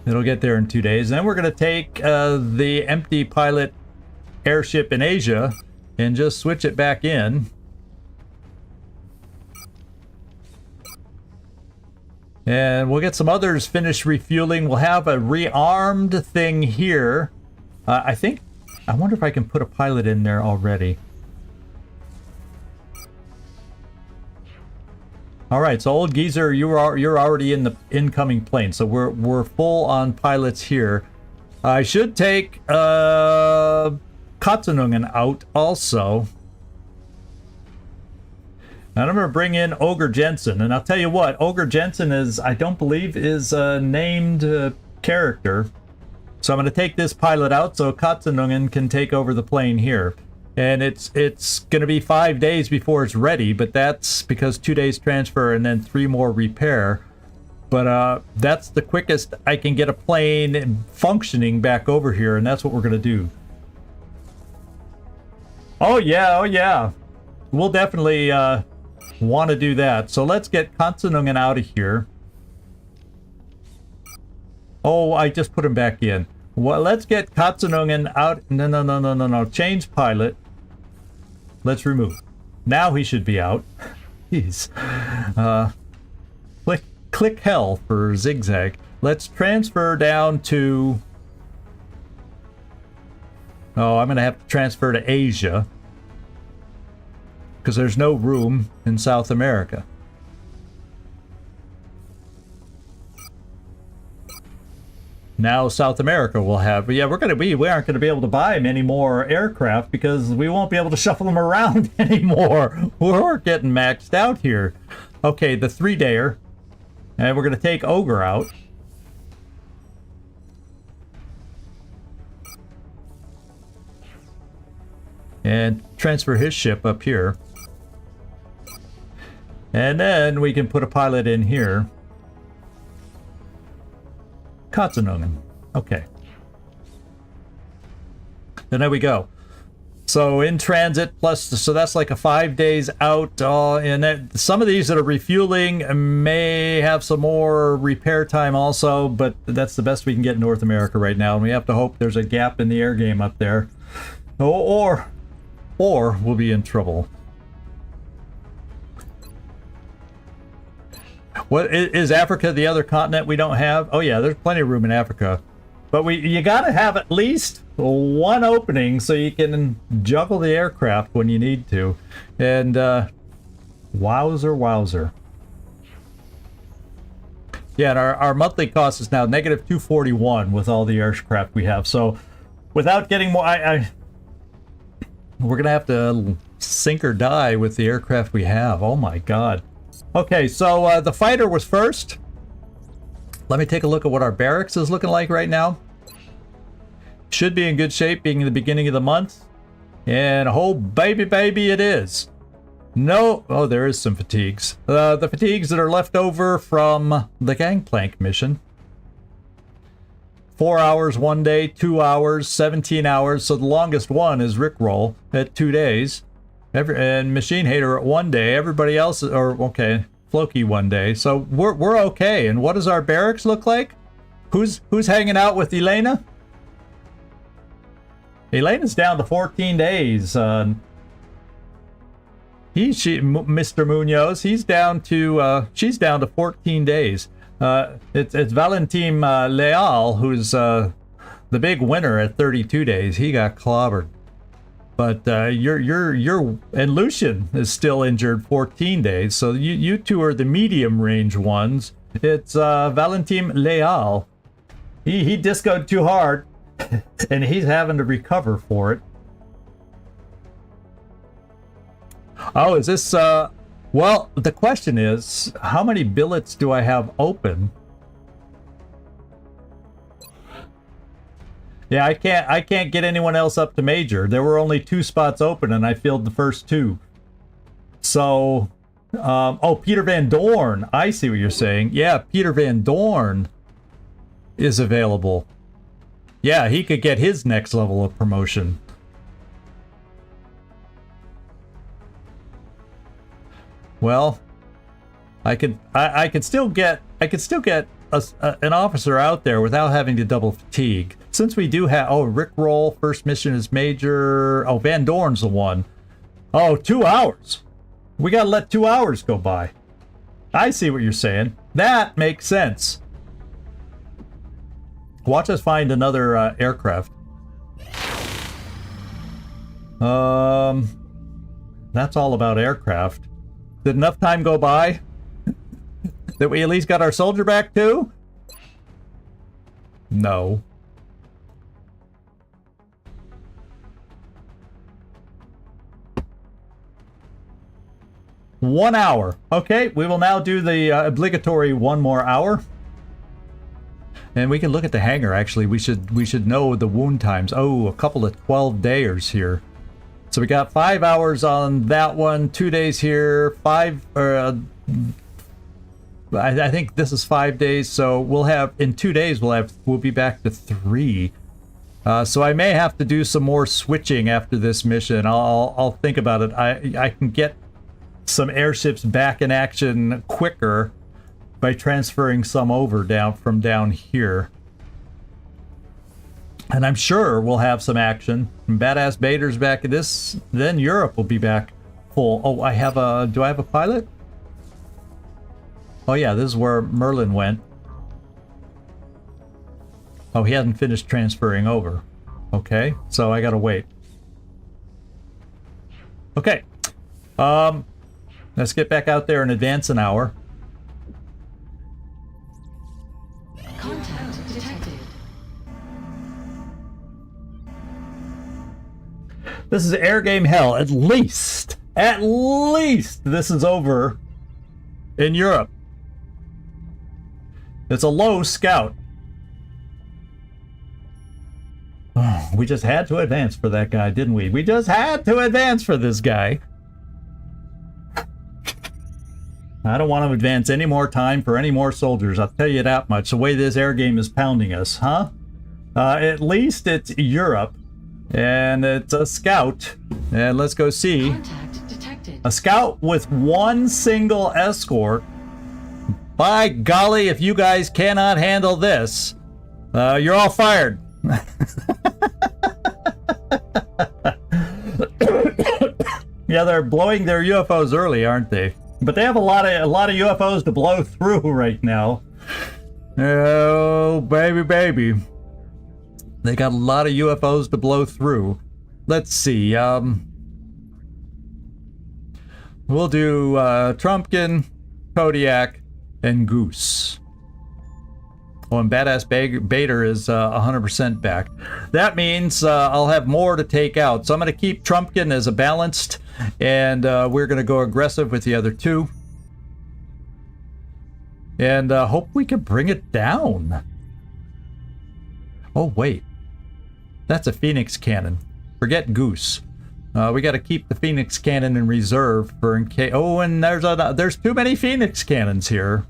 It'll get there in 2 days. Then we're going to take the empty pilot airship in Asia and just switch it back in. And we'll get some others finished refueling. We'll have a rearmed thing here. I wonder if I can put a pilot in there already. All right, so Old Geezer, you're already in the incoming plane, so we're full on pilots here. I should take Katzenungen out also. And I'm going to bring in Ogre Jensen. And I'll tell you what, Ogre Jensen is, I don't believe, is a named character. So I'm going to take this pilot out so Katzenungen can take over the plane here. And it's going to be 5 days before it's ready, but that's because 2 days transfer and then 3 more repair. But that's the quickest I can get a plane functioning back over here, and that's what we're going to do. Oh yeah. We'll definitely want to do that. So let's get Katzenungen out of here. Oh, I just put him back in. Well, let's get Katzenungen out. No. Change pilot. Let's remove. Now he should be out. Jeez. Click hell for zigzag. Let's transfer down to... Oh, I'm going to have to transfer to Asia, because there's no room in South America. Now South America will have... But yeah, we aren't going to be able to buy many more aircraft because we won't be able to shuffle them around anymore. We're getting maxed out here. Okay, the 3-dayer. And we're going to take Ogre out. And transfer his ship up here. And then we can put a pilot in here. Katzenungen. Okay. And there we go. So in transit plus, so that's like a 5 days out. And that, some of these that are refueling may have some more repair time also, but that's the best we can get in North America right now. And we have to hope there's a gap in the air game up there. Or we'll be in trouble. What is Africa the other continent we don't have? Oh yeah, there's plenty of room in Africa. But you gotta have at least one opening so you can juggle the aircraft when you need to. And wowzer. Yeah, and our monthly cost is now negative 241 with all the aircraft we have. So without getting more, we're gonna have to sink or die with the aircraft we have. Oh my god. Okay, so the fighter was first. Let me take a look at what our barracks is looking like right now. Should be in good shape being in the beginning of the month. And oh baby it is. No, oh there is some fatigues. The fatigues that are left over from the Gangplank mission. 4 hours one day, 2 hours, 17 hours. So the longest one is Rickroll at 2 days. And Machine Hater at 1 day. Everybody else, or okay, Floki 1 day. So we're okay. And what does our barracks look like? Who's hanging out with Elena? Elena's down to 14 days. Mr. Munoz, he's down to she's down to 14 days. It's Valentin Leal who's the big winner at 32 days. He got clobbered. But you're and Lucian is still injured 14 days. So you two are the medium range ones. It's Valentin Leal. He discoed too hard, and he's having to recover for it. Oh, is this well, the question is, how many billets do I have open? Yeah, I can't get anyone else up to major. There were only 2 spots open and I filled the first 2. So oh, Peter Van Dorn. I see what you're saying. Yeah, Peter Van Dorn is available. Yeah, he could get his next level of promotion. Well, I could still get an officer out there without having to double fatigue. Since we do have Rickroll, first mission is major. Oh, Van Dorn's the one. Oh, 2 hours. We gotta let 2 hours go by. I see what you're saying. That makes sense. Watch us find another aircraft. That's all about aircraft. Did enough time go by that we at least got our soldier back too? No. One hour. Okay, we will now do the obligatory 1 more hour. And we can look at the hangar, actually. We should know the wound times. Oh, a couple of 12-dayers here. So we got 5 hours on that one, 2 days here, 5, I think this is 5 days, so we'll have, in 2 days, we'll be back to 3. So I may have to do some more switching after this mission. I'll think about it. I can get some airships back in action quicker by transferring some over from down here. And I'm sure we'll have some action. Badass Bader's back at this, then Europe will be back full. Oh, do I have a pilot? Oh yeah, this is where Merlin went. Oh, he hasn't finished transferring over. Okay, so I gotta wait. Okay. Let's get back out there and advance an hour. Contact detected. This is air game hell. At least this is over in Europe. It's a low scout. Oh. We just had to advance for that guy, didn't we? We just had to advance for this guy. I don't want to advance any more time for any more soldiers. I'll tell you that much. The way this air game is pounding us, huh? At least it's Europe. And it's a scout. And let's go see. Contact detected. A scout with one single escort. By golly, if you guys cannot handle this, you're all fired. Yeah, they're blowing their UFOs early, aren't they? But they have a lot of UFOs to blow through right now. Oh, baby. They got a lot of UFOs to blow through. Let's see. We'll do Trumpkin, Kodiak, and Goose. Oh, and Badass Bader is 100% back. That means I'll have more to take out. So I'm going to keep Trumpkin as a balanced, and we're going to go aggressive with the other two. And hope we can bring it down. Oh, wait. That's a Phoenix cannon. Forget Goose. We got to keep the Phoenix cannon in reserve for in case. Oh, and there's too many Phoenix cannons here.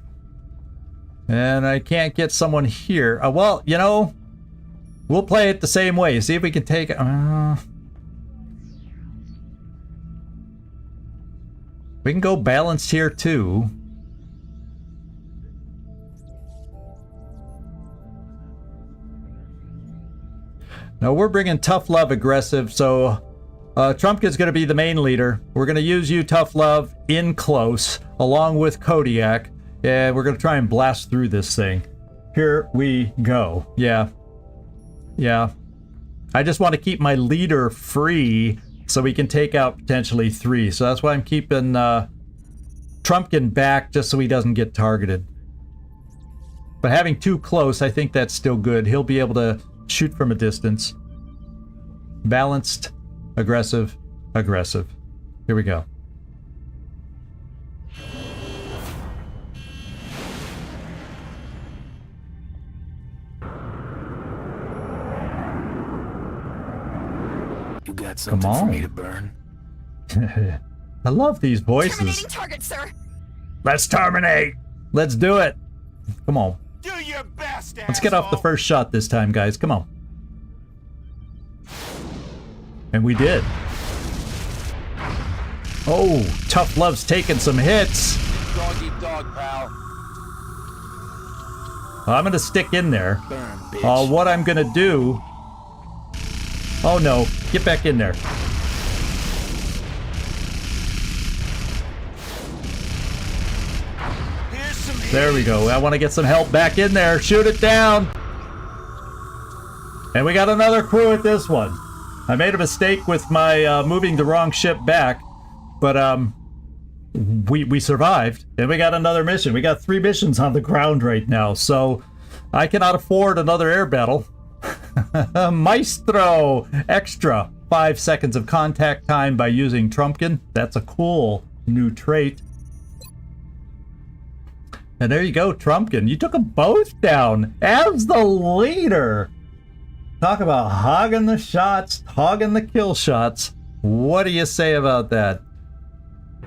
And I can't get someone here. Well, you know, we'll play it the same way. See if we can take... we can go balanced here, too. No, we're bringing Tough Love aggressive, so Trumpkin's going to be the main leader. We're going to use you, Tough Love, in close, along with Kodiak. And we're going to try and blast through this thing. Here we go. Yeah. I just want to keep my leader free so we can take out potentially 3. So that's why I'm keeping Trumpkin back just so he doesn't get targeted. But having 2 close, I think that's still good. He'll be able to shoot from a distance. Balanced, aggressive. Here we go. You got something for me to burn? I love these voices. Terminating target, sir. Let's terminate. Let's do it. Come on. Do your best, Let's get off the first shot this time, guys. Come on. And we did. Oh, Tough Love's taking some hits. Dog eat dog, pal. I'm going to stick in there. Burn, bitch. What I'm going to do... Oh, no. Get back in there. Here's some There we go. I want to get some help back in there. Shoot it down. And we got another crew at this one. I made a mistake with my moving the wrong ship back, but we survived, and we got another mission. We got 3 missions on the ground right now, so I cannot afford another air battle. Maestro! Extra 5 seconds of contact time by using Trumpkin. That's a cool new trait. And there you go, Trumpkin. You took them both down as the leader. Talk about hogging the shots, hogging the kill shots. What do you say about that?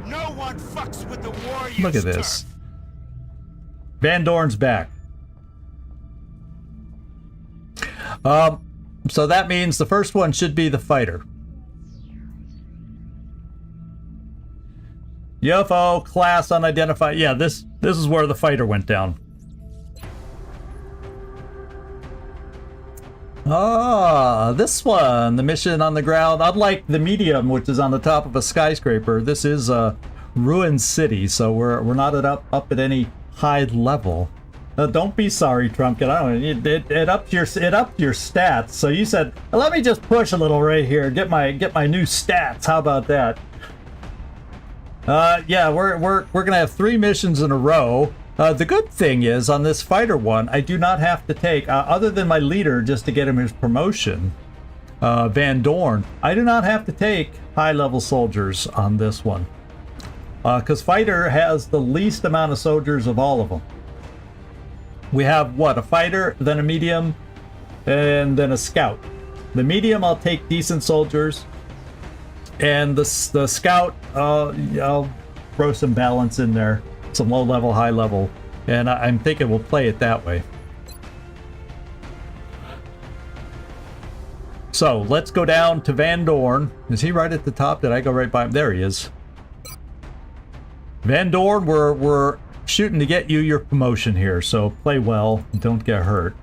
No one fucks with the warriors. Look at this. Van Dorn's back. So that means the first one should be the fighter. UFO class unidentified. Yeah, this is where the fighter went down. Ah, this one, the mission on the ground. Unlike the medium, which is on the top of a skyscraper, this is a ruined city, so we're not up at any high level. Don't be sorry, Trumpkin. I don't. It upped your stats. So you said, let me just push a little right here, get my new stats. How about that? Yeah, we're gonna have 3 missions in a row. The good thing is, on this fighter one, I do not have to take, other than my leader, just to get him his promotion, Van Dorn, I do not have to take high-level soldiers on this one. Because fighter has the least amount of soldiers of all of them. We have, what, a fighter, then a medium, and then a scout. The medium, I'll take decent soldiers. And the scout, I'll throw some balance in there. Some low level, high level. And I'm thinking we'll play it that way. So, let's go down to Van Dorn. Is he right at the top? Did I go right by him? There he is. Van Dorn, we're shooting to get you your promotion here, so play well. Don't get hurt.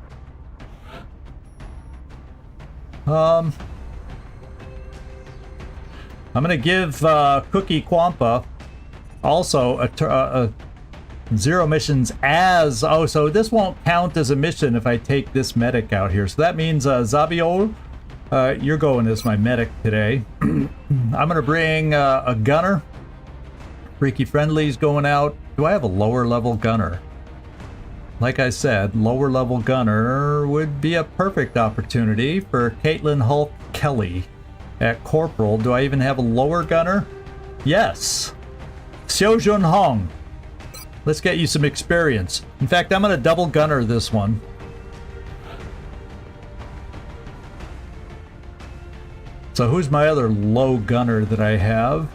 I'm going to give Cookie Kwampa also a 0 missions as... Oh, so this won't count as a mission if I take this medic out here. So that means Zabiol, you're going as my medic today. I'm going to bring a gunner. Freaky Friendly's going out. Do I have a lower level gunner? Like I said, lower level gunner would be a perfect opportunity for Caitlin Hulk Kelly at Corporal. Do I even have a lower gunner? Yes. Xiaojun Hong. Let's get you some experience. In fact, I'm going to double gunner this one. So who's my other low gunner that I have?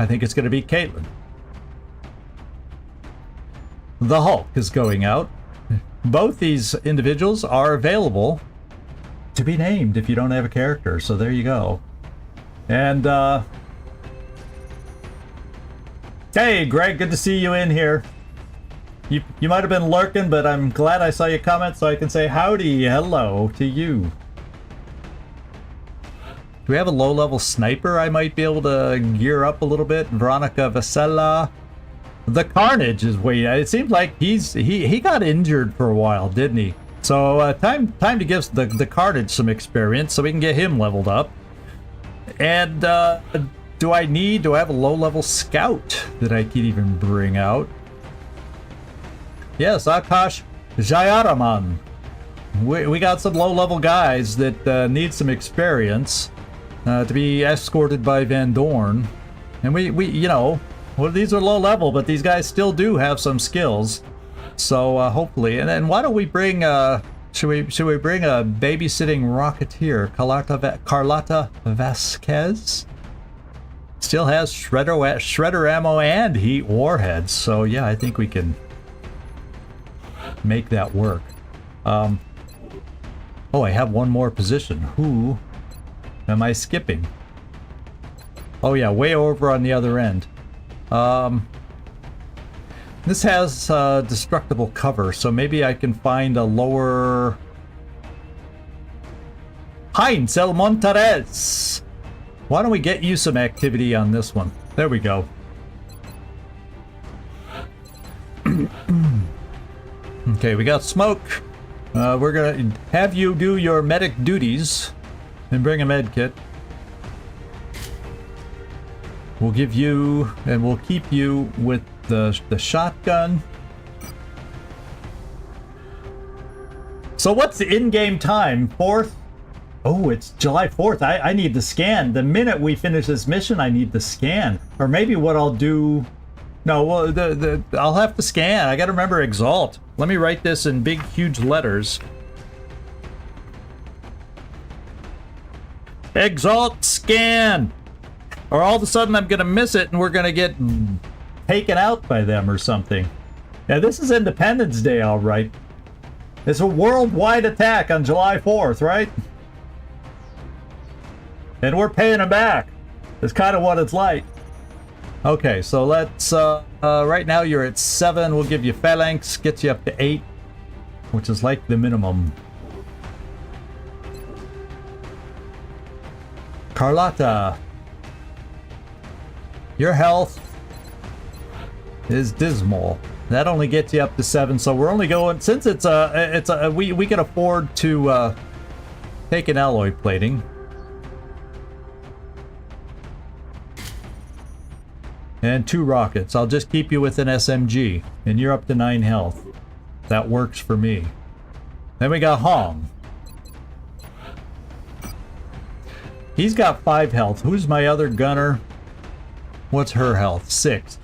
I think it's going to be Caitlin. The Hulk is going out. Both these individuals are available to be named if you don't have a character, so there you go. And hey Greg, good to see you in here. You might have been lurking, but I'm glad I saw your comment so I can say howdy, hello to you. Do we have a low-level sniper I might be able to gear up a little bit? Veronica Vasella. The Carnage is waiting. It seems like he got injured for a while, didn't he? So time to give the Carnage some experience so we can get him leveled up. And do I have a low-level scout that I could even bring out? Yes, Akash Jayaraman. We got some low-level guys that need some experience to be escorted by Van Dorn. And we you know, well, these are low level, but these guys still do have some skills. So hopefully, and then why don't we bring should we bring a babysitting rocketeer, Carlotta Vasquez? Still has shredder ammo and heat warheads. So yeah, I think we can make that work. Oh, I have one more position. Who am I skipping? Oh yeah, way over on the other end. This has destructible cover, so maybe I can find a lower... Heinz El Montares! Why don't we get you some activity on this one? There we go. Okay, we got smoke. We're gonna have you do your medic duties and bring a med kit. We'll give you, and we'll keep you with the shotgun. So what's the in-game time? 4th? Oh, it's July 4th. I need to scan. The minute we finish this mission, I need to scan. Or maybe what I'll do... No, well, I'll have to scan. I gotta remember Exalt. Let me write this in big, huge letters. Exalt Scan! Or all of a sudden I'm gonna miss it and we're gonna get taken out by them or something. Yeah, this is Independence Day, all right. It's a worldwide attack on July 4th, right? And we're paying them back. It's kind of what it's like. Okay, so let's, right now you're at 7. We'll give you Phalanx, gets you up to 8, which is like the minimum. Carlotta. Your health is dismal. That only gets you up to 7, so we're only going, since we can afford to take an alloy plating. And 2 rockets. I'll just keep you with an SMG, and you're up to 9 health. That works for me. Then we got Hong. He's got 5 health. Who's my other gunner? What's her health? 6.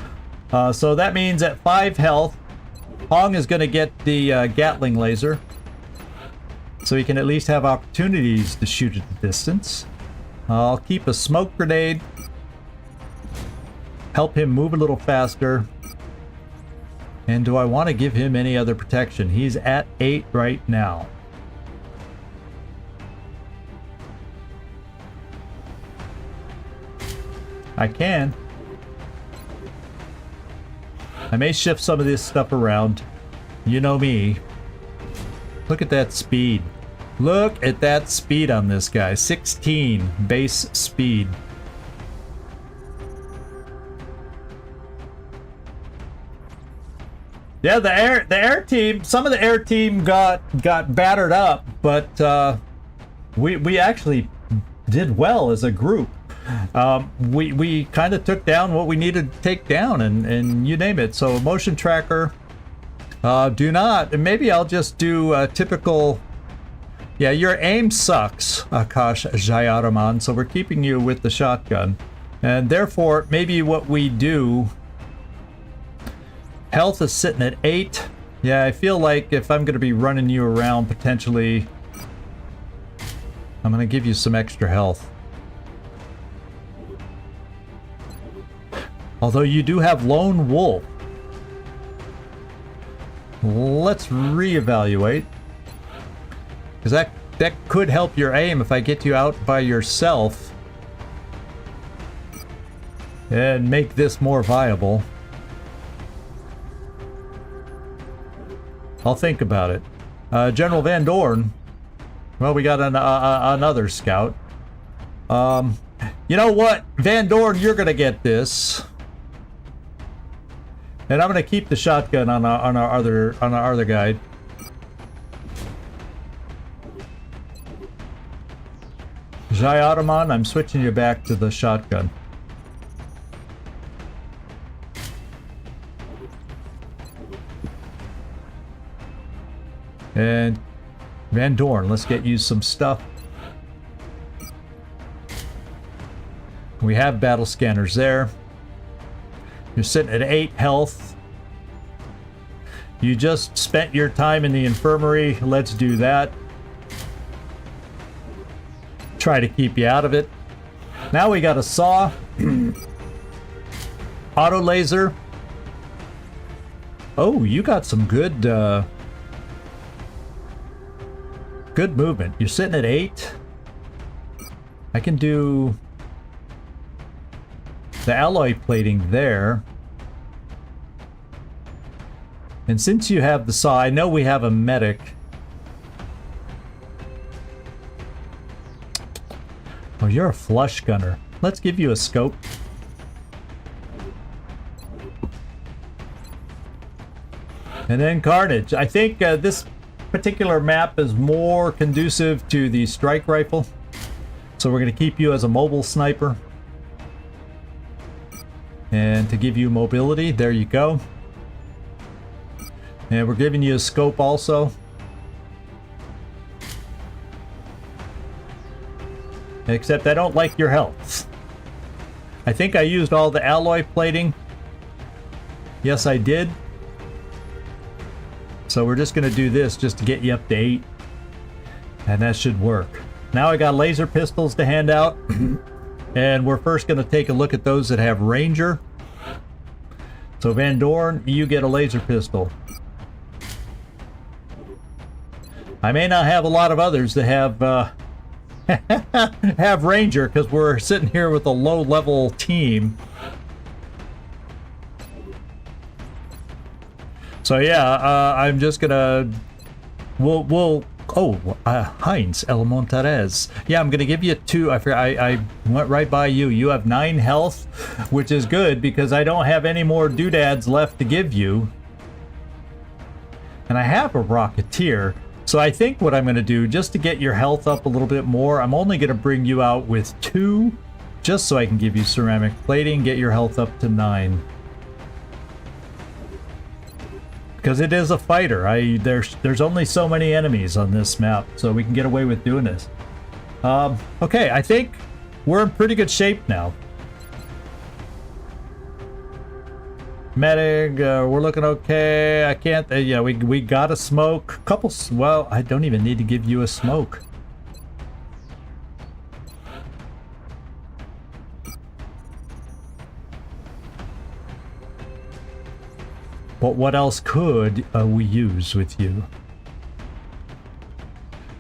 So that means at 5 health, Hong is going to get the Gatling laser. so he can at least have opportunities to shoot at the distance. I'll keep a smoke grenade. Help him move a little faster. And do I want to give him any other protection? He's at 8 right now. I can. I may shift some of this stuff around. You know me. Look at that speed. Look at that speed on this guy. 16 base speed. Yeah, the air team, some of the air team got battered up, but we actually did well as a group. We kind of took down what we needed to take down, and you name it. So motion tracker, do not, and maybe I'll just do a typical. Yeah, your aim sucks, Akash Jayaraman, so we're keeping you with the shotgun. And therefore, maybe what we do... Health is sitting at 8. Yeah, I feel like if I'm going to be running you around, potentially... I'm going to give you some extra health. Although you do have Lone Wolf. Let's reevaluate. Because that could help your aim if I get you out by yourself. And make this more viable. I'll think about it. General Van Dorn. Well, we got another scout. You know what? Van Dorn, you're gonna get this. And I'm gonna keep the shotgun on our other guy. Jayaraman, I'm switching you back to the shotgun. And Van Dorn, let's get you some stuff. We have battle scanners there. You're sitting at 8 health. You just spent your time in the infirmary. Let's do that. Try to keep you out of it. Now we got a saw. Auto laser. Oh, you got some good good movement. You're sitting at 8. I can do the alloy plating there. And since you have the saw, I know we have a medic. Oh, you're a flush gunner. Let's give you a scope. And then Carnage. I think this particular map is more conducive to the strike rifle. So we're going to keep you as a mobile sniper. And to give you mobility, there you go. And we're giving you a scope also. Except I don't like your health. I think I used all the alloy plating. Yes, I did. So we're just going to do this just to get you up to 8. And that should work. Now I got laser pistols to hand out. And we're first going to take a look at those that have Ranger. So Van Dorn, you get a laser pistol. I may not have a lot of others that have have Ranger, because we're sitting here with a low-level team. So yeah, I'm just gonna... Heinz El Montarez. Yeah, I'm gonna give you 2. I went right by you. You have 9 health, which is good because I don't have any more doodads left to give you. And I have a Rocketeer. So I think what I'm gonna do, just to get your health up a little bit more, I'm only gonna bring you out with 2, just so I can give you ceramic plating, get your health up to 9. Because it is a fighter. There's only so many enemies on this map, so we can get away with doing this. Okay, I think we're in pretty good shape now. Medic, we're looking okay. I can't, yeah, we got a smoke. Well, I don't even need to give you a smoke. But what else could we use with you?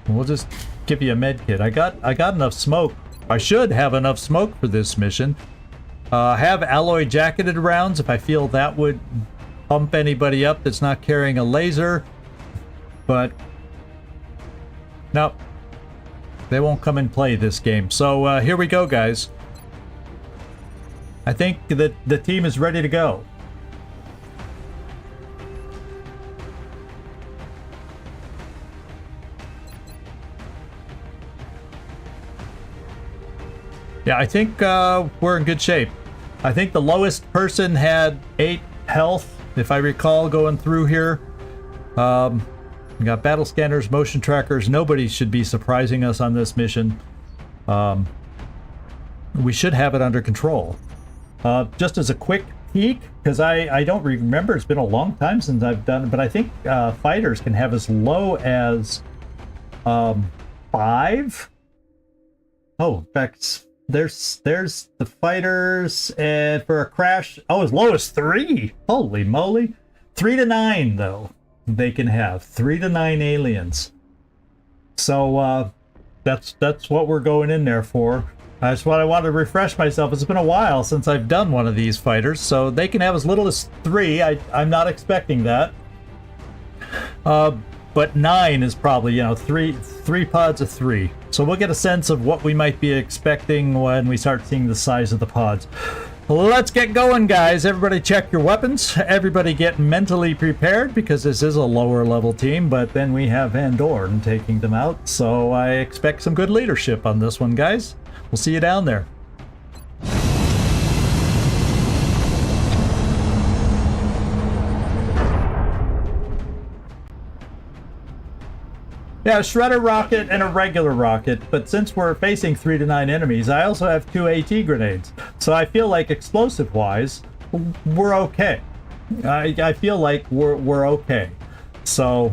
We'll just give you a med kit. I got enough smoke. I should have enough smoke for this mission. Have alloy jacketed rounds if I feel that would pump anybody up that's not carrying a laser. But no, they won't come and play this game. So here we go, guys. I think that the team is ready to go. Yeah, I think we're in good shape. I think the lowest person had 8 health, if I recall, going through here. We got battle scanners, motion trackers. Nobody should be surprising us on this mission. We should have it under control. Just as a quick peek, because I don't remember, it's been a long time since I've done it, but I think fighters can have as low as 5. Oh, in fact, there's the fighters, and for a crash, oh, as low as 3. Holy moly. 3 to 9 though they can have 3 to 9 aliens. So that's what we're going in there for. That's what I want to refresh myself. It's been a while since I've done one of these fighters, so they can have as little as 3. I'm not expecting that. But 9 is probably, you know, three pods of 3. So we'll get a sense of what we might be expecting when we start seeing the size of the pods. Let's get going, guys. Everybody check your weapons. Everybody get mentally prepared, because this is a lower level team, but then we have Van Dorn taking them out. So I expect some good leadership on this one, guys. We'll see you down there. Yeah, a shredder rocket and a regular rocket, but since we're facing 3 to 9 enemies, I also have 2 AT grenades. So I feel like explosive-wise, we're okay. I feel like we're okay. So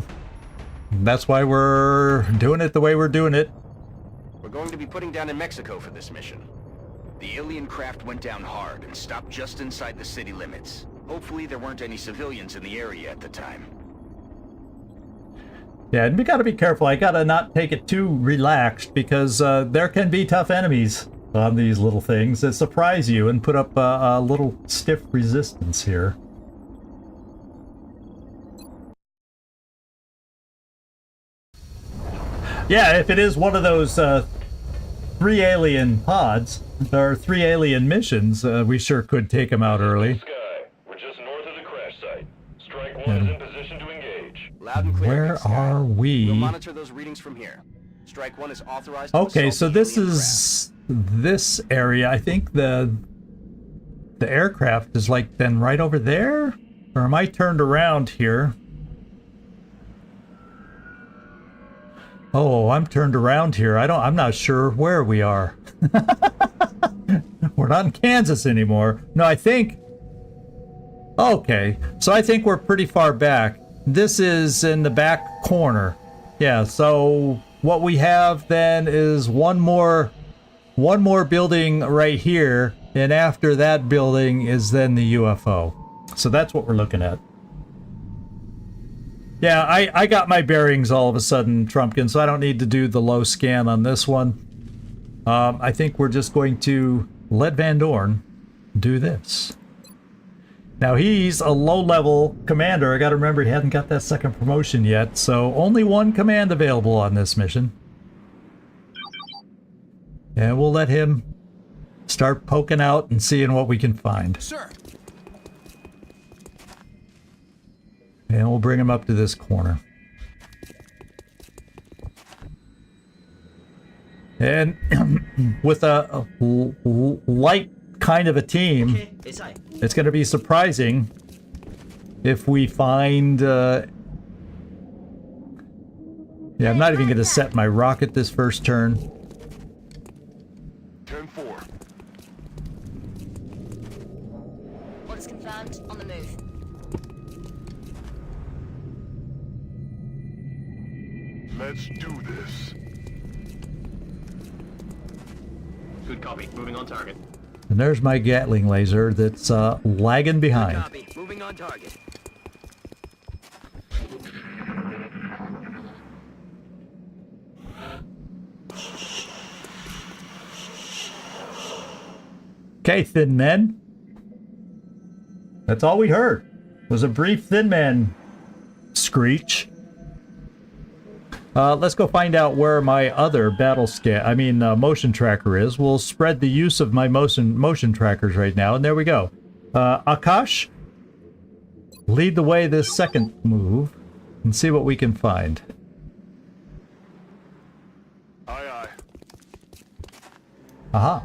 that's why we're doing it the way we're doing it. We're going to be putting down in Mexico for this mission. The alien craft went down hard and stopped just inside the city limits. Hopefully there weren't any civilians in the area at the time. Yeah, and we gotta be careful. I gotta not take it too relaxed, because there can be tough enemies on these little things that surprise you and put up a little stiff resistance here. Yeah, if it is one of those 3 alien pods, or 3 alien missions, we sure could take them out early. Sky, we're just north of the crash site. Strike 1 is in position to engage. Loud and clear. Where are we? We'll monitor those readings from here. Strike 1 is authorized. Okay, so this is this area. I think the aircraft is like then right over there, or am I turned around here? Oh, I'm turned around here. I'm not sure where we are. We're not in Kansas anymore. No, I think. Okay, so I think we're pretty far back. This is in the back corner. Yeah, so what we have then is one more building right here, and after that building is then the UFO. So that's what we're looking at. Yeah, I got my bearings all of a sudden, Trumpkin, so I don't need to do the low scan on this one. I think we're just going to let Van Dorn do this. Now, he's a low-level commander. I gotta remember he hadn't got that second promotion yet, so only 1 command available on this mission. And we'll let him start poking out and seeing what we can find. Sir. And we'll bring him up to this corner. And with a light kind of a team, it's going to be surprising if we find... Yeah, I'm not even going to set my rocket this first turn. Turn 4. Orders confirmed. On the move. Let's do this. Good copy. Moving on target. And there's my Gatling laser that's lagging behind. Copy. Moving on target. Okay, Thin Men. That's all we heard. Was a brief Thin Man screech. Let's go find out where my other battle scan, motion tracker is. We'll spread the use of my motion trackers right now, and there we go. Akash, lead the way this second move and see what we can find. Aye, aye. Aha.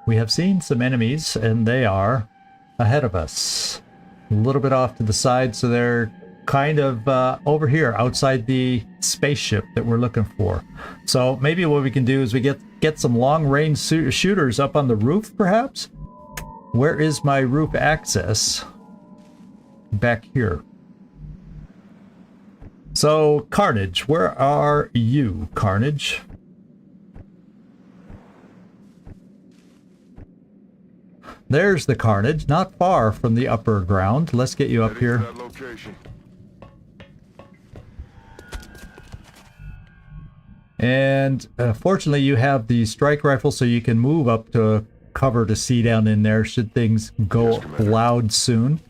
We have seen some enemies, and they are ahead of us. A little bit off to the side, so they're kind of over here outside the spaceship that we're looking for. So maybe what we can do is we get some long-range shooters up on the roof, perhaps? Where is my roof access? Back here. So, Carnage, where are you, Carnage? There's the Carnage, not far from the upper ground. Let's get you up here. That location. And fortunately, you have the strike rifle, so you can move up to cover to see down in there should things go loud soon.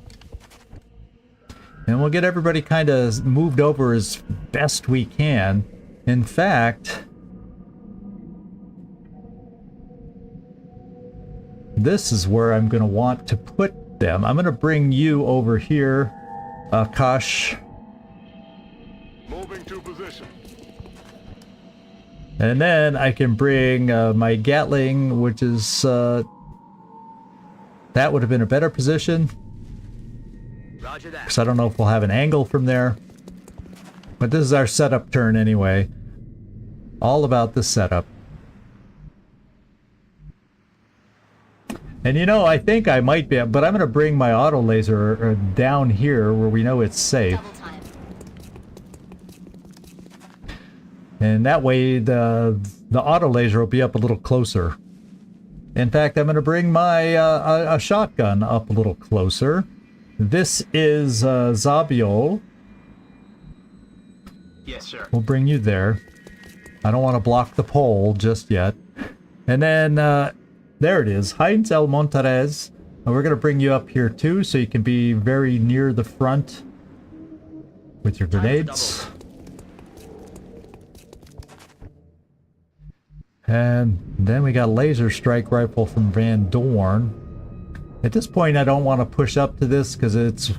And we'll get everybody kind of moved over as best we can. In fact, this is where I'm going to want to put them. I'm going to bring you over here, Akash. Moving to position. And then I can bring my Gatling, which is... that would have been a better position. Roger that. Because I don't know if we'll have an angle from there. But this is our setup turn anyway. All about the setup. And you know, I think I might be... But I'm going to bring my auto laser down here where we know it's safe. Double time. And that way the auto laser will be up a little closer. In fact, I'm going to bring my a shotgun up a little closer. This is Zabiol. Yes, sir. We'll bring you there. I don't want to block the pole just yet. And then there it is, Heinz El Monterez. And we're going to bring you up here too, so you can be very near the front with your grenades. And then we got laser strike rifle from Van Dorn. At this point, I don't want to push up to this because it's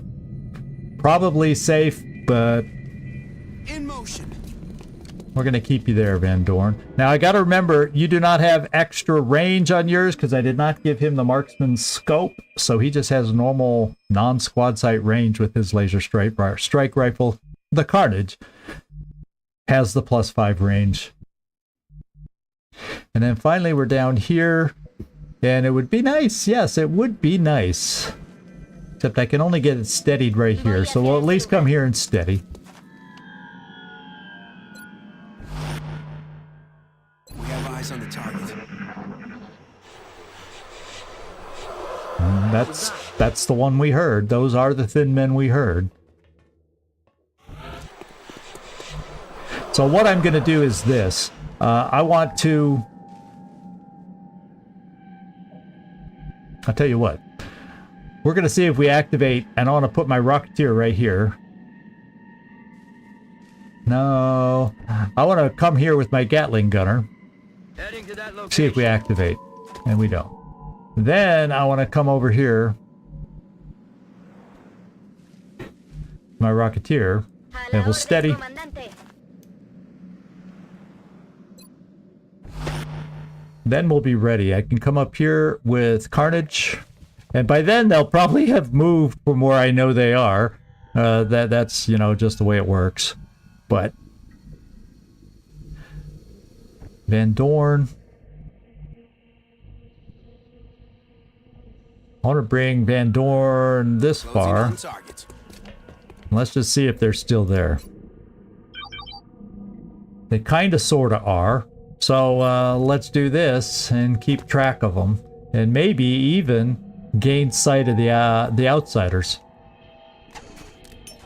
probably safe, but In motion. we're going to keep you there, Van Dorn. Now, I got to remember, you do not have extra range on yours because I did not give him the marksman scope, so he just has normal non-squad sight range with his laser strike rifle. The Carnage has the +5 range. And then finally we're down here, and it would be nice, yes, it would be nice. Except I can only get it steadied right here, so we'll at least come here and steady. We have eyes on the target. And that's the one we heard. Those are the Thin Men we heard. So what I'm going to do is this. I want to... I'll tell you what. We're going to see if we activate, and I want to put my Rocketeer right here. No. I want to come here with my Gatling gunner. Heading to that location. See if we activate. And we don't. Then I want to come over here. My Rocketeer. And we'll steady. Then we'll be ready. I can come up here with Carnage. And by then they'll probably have moved from where I know they are. That's, you know, just the way it works. But Van Dorn. I want to bring Van Dorn this Closing far. on target. Let's just see if they're still there. They kind of sort of are. So let's do this and keep track of them. And maybe even gain sight of the outsiders.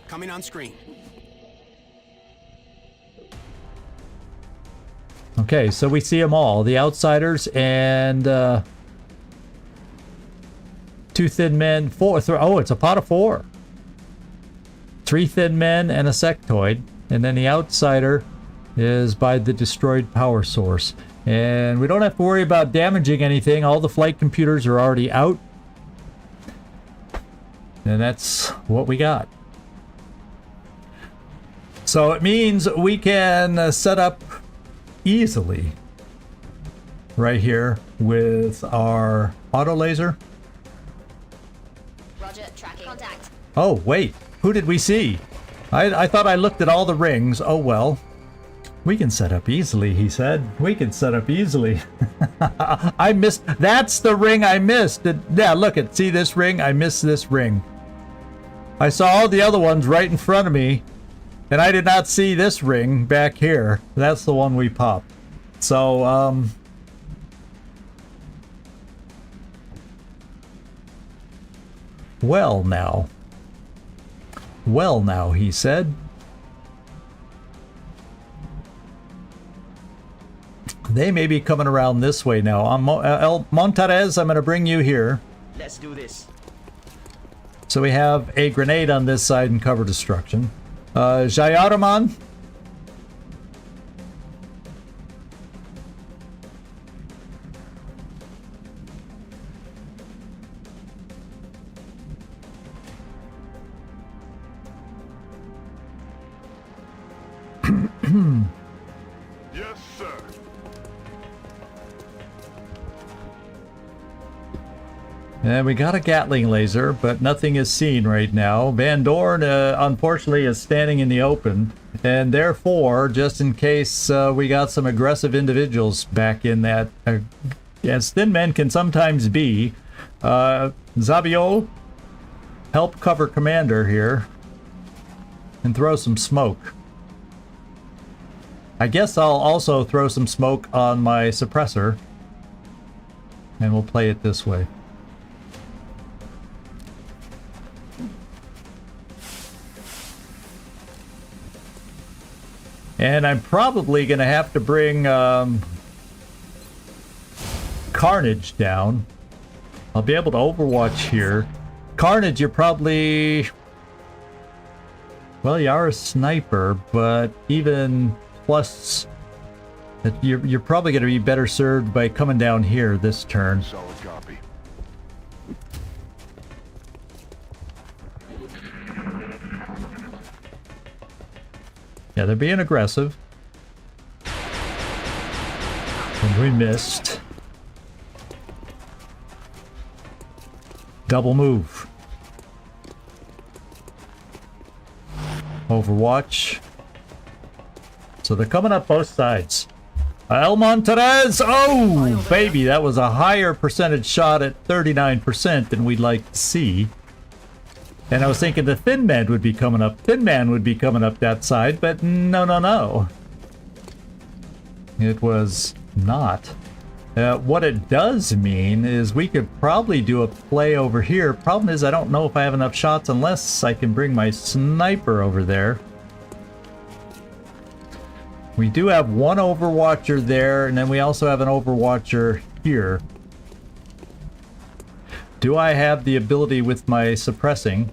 Coming on screen. Okay, so we see them all. The outsiders and 2 thin men, 4. Oh, it's a pot of 4. 3 thin men and a sectoid. And then the outsider is by the destroyed power source. And we don't have to worry about damaging anything. All the flight computers are already out. And that's what we got. So it means we can set up easily right here with our auto laser. Roger, tracking. Contact. Oh, wait. Who did we see? I thought I looked at all the rings. Oh, well. We can set up easily, he said. We can set up easily. I missed. That's the ring I missed. Yeah, look at. See this ring? I missed this ring. I saw all the other ones right in front of me, and I did not see this ring back here. That's the one we popped. So, well now. Well now, he said. They may be coming around this way now. Montarez, I'm going to bring you here. Let's do this. So we have a grenade on this side and cover destruction. Jayaraman. Yes, sir. And we got a Gatling laser, but nothing is seen right now. Van Dorn, unfortunately, is standing in the open. And therefore, just in case we got some aggressive individuals back in that, as thin men can sometimes be, Zabio, help cover commander here and throw some smoke. I guess I'll also throw some smoke on my suppressor, and we'll play it this way. And I'm probably going to have to bring Carnage down. I'll be able to overwatch here. Carnage, you're probably... Well, you are a sniper, but even plus... You're probably going to be better served by coming down here this turn. Solid copy. Yeah, they're being aggressive. And we missed. Double move. Overwatch. So they're coming up both sides. El Monterez! Oh, baby, that was a higher percentage shot at 39% than we'd like to see. And I was thinking the Thin Man would be coming up. Thin Man would be coming up that side, but no, no, no. It was not. What it does mean is we could probably do a play over here. Problem is I don't know if I have enough shots unless I can bring my sniper over there. We do have one Overwatcher there, and then we also have an Overwatcher here. Do I have the ability with my suppressing?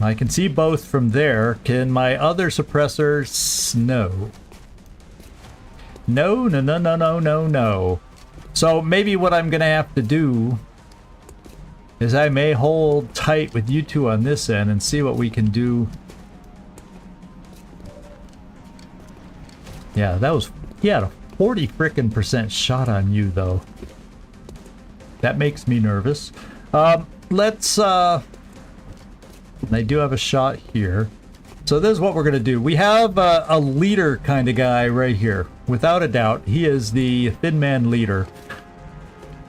I can see both from there. Can my other suppressors? No. No, no, no, no, no, no, no. So maybe what I'm going to have to do is I may hold tight with you two on this end and see what we can do. Yeah, that was... He had a 40 frickin' % shot on you, though. That makes me nervous. Let's... They do have a shot here. So this is what we're going to do. We have a leader kind of guy right here. Without a doubt, he is the Thin Man leader.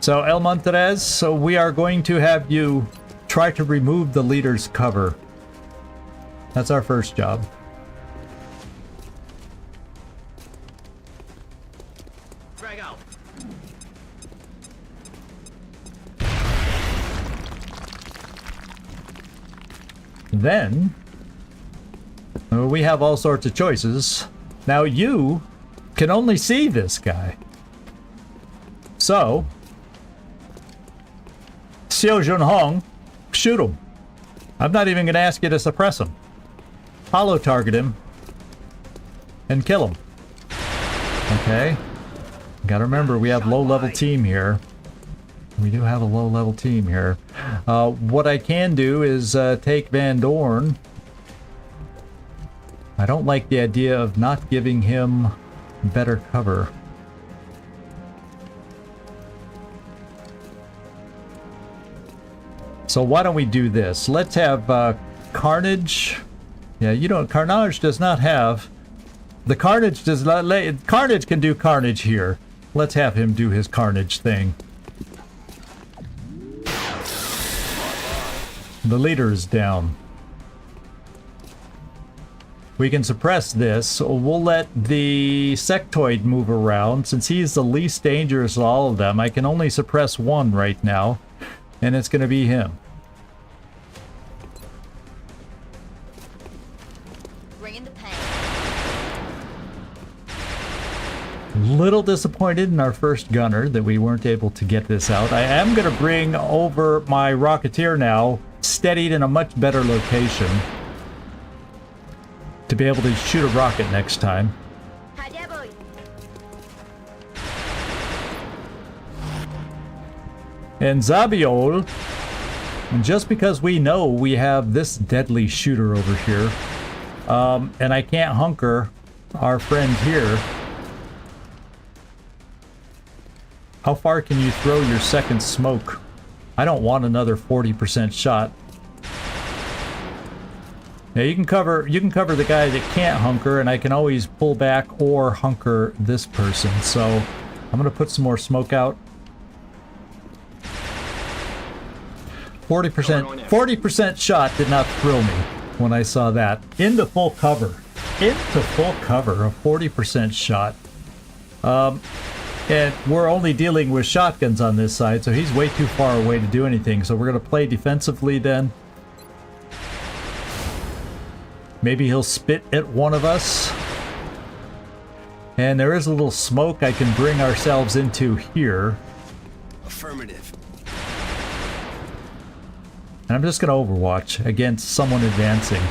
So, El Monterez, so we are going to have you try to remove the leader's cover. That's our first job. Frag out. Then, we have all sorts of choices. Now you can only see this guy. So, Xiao Junhong, shoot him. I'm not even going to ask you to suppress him. Hollow target him and kill him. Okay. Gotta remember, we have low-level team here. We do have a low-level team here. What I can do is take Van Dorn. I don't like the idea of not giving him better cover. So why don't we do this? Let's have Carnage. Yeah, you don't. Carnage does not have. The Carnage does not. Carnage can do Carnage here. Let's have him do his Carnage thing. The leader is down. We can suppress this. We'll let the sectoid move around. Since he's the least dangerous of all of them, I can only suppress one right now, and it's going to be him. Bringing the pain. Little disappointed in our first gunner that we weren't able to get this out. I am going to bring over my Rocketeer now, steadied in a much better location, to be able to shoot a rocket next time. And Zabiol, just because we know we have this deadly shooter over here, and I can't hunker our friend here, how far can you throw your second smoke? I don't want another 40% shot. Now you can cover the guy that can't hunker, and I can always pull back or hunker this person. So I'm gonna put some more smoke out. 40% shot did not thrill me when I saw that. Into full cover. Into full cover, a 40% shot. And we're only dealing with shotguns on this side, so he's way too far away to do anything. So we're gonna play defensively then. Maybe he'll spit at one of us. And there is a little smoke I can bring ourselves into here. Affirmative. And I'm just going to overwatch against someone advancing.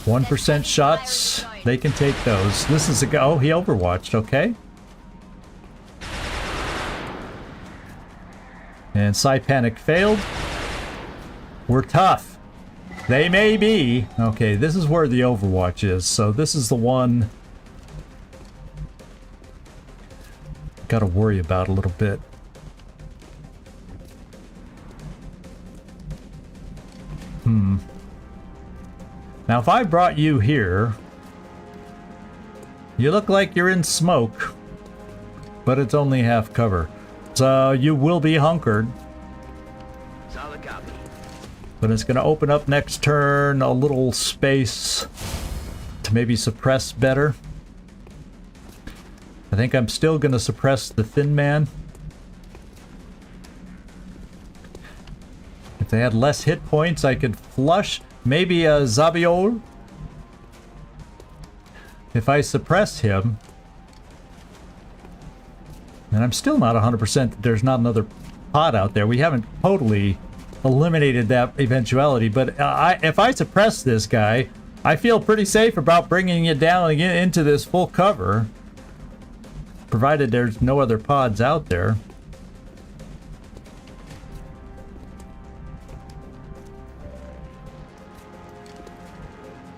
%1 shots, they can take those. This is a guy. Oh, he overwatched, okay. And Panic failed. We're tough. They may be. Okay, this is where the overwatch is. So this is the one gotta worry about a little bit. Now if I brought you here, you look like you're in smoke, but it's only half cover. So you will be hunkered. Solid copy. But it's going to open up next turn a little space to maybe suppress better. I think I'm still going to suppress the thin man. If they had less hit points, I could flush maybe a Zabiol. If I suppress him, and I'm still not 100% that there's not another pod out there. We haven't totally eliminated that eventuality, but if I suppress this guy, I feel pretty safe about bringing it down again into this full cover, provided there's no other pods out there.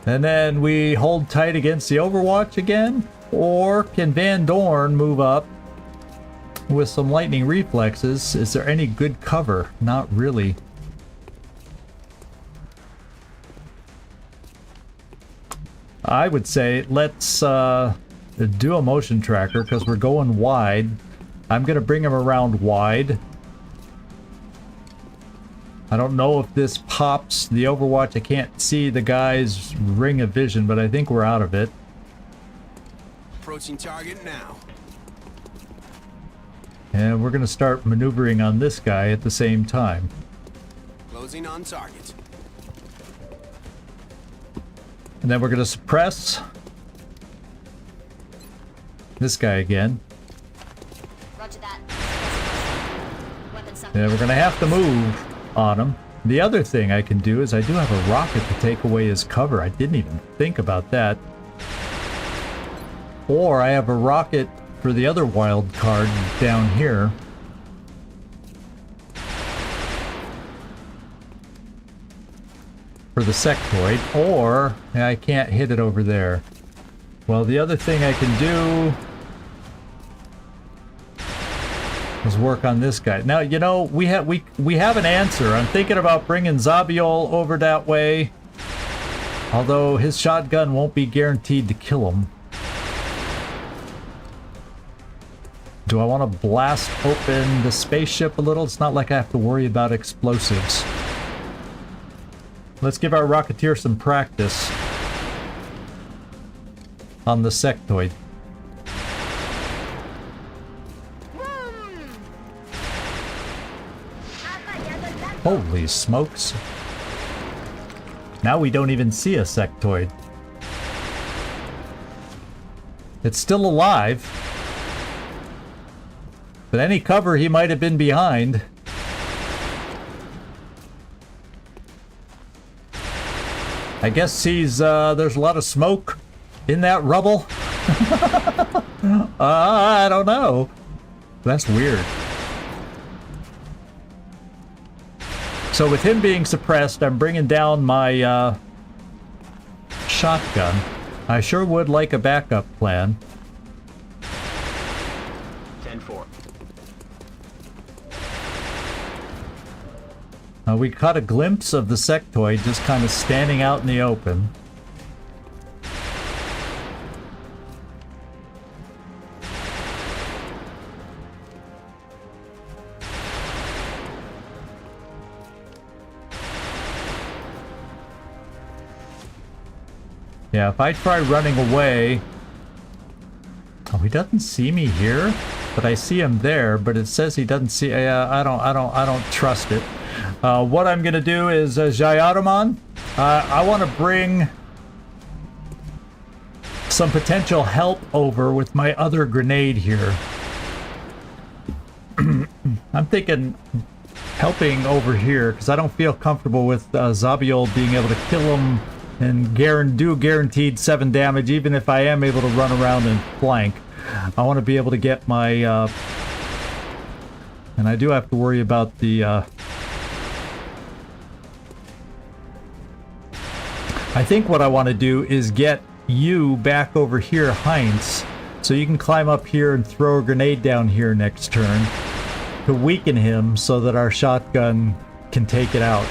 And then we hold tight against the Overwatch again, or can Van Dorn move up with some lightning reflexes? Is there any good cover? Not really. I would say let's do a motion tracker because we're going wide. I'm gonna bring him around wide. I don't know if this pops the Overwatch. I can't see the guy's ring of vision, but I think we're out of it. Approaching target now. And we're gonna start maneuvering on this guy at the same time. Closing on target. And then we're gonna suppress this guy again. Roger that. Weapon suck. And we're gonna have to move on him. The other thing I can do is I do have a rocket to take away his cover. I didn't even think about that. Or I have a rocket for the other wild card down here. For the sectoid, or I can't hit it over there. Well, the other thing I can do is work on this guy. Now, you know, we have an answer. I'm thinking about bringing Zabiol over that way, although his shotgun won't be guaranteed to kill him. Do I want to blast open the spaceship a little? It's not like I have to worry about explosives. Let's give our Rocketeer some practice on the sectoid. Holy smokes. Now we don't even see a sectoid. It's still alive. But any cover he might have been behind. I guess he's, there's a lot of smoke in that rubble. I don't know. That's weird. So with him being suppressed, I'm bringing down my shotgun. I sure would like a backup plan. 10-4. We caught a glimpse of the sectoid just kind of standing out in the open. Yeah, if I try running away... Oh, he doesn't see me here, but I see him there, but it says he doesn't see... I don't trust it. What I'm gonna do is, Jayaraman, I want to bring some potential help over with my other grenade here. I'm thinking helping over here, because I don't feel comfortable with Zabiol being able to kill him and do guaranteed 7 damage, even if I am able to run around and flank. I want to be able to get my... and I do have to worry about the... I think what I want to do is get you back over here, Heinz, so you can climb up here and throw a grenade down here next turn to weaken him so that our shotgun can take it out.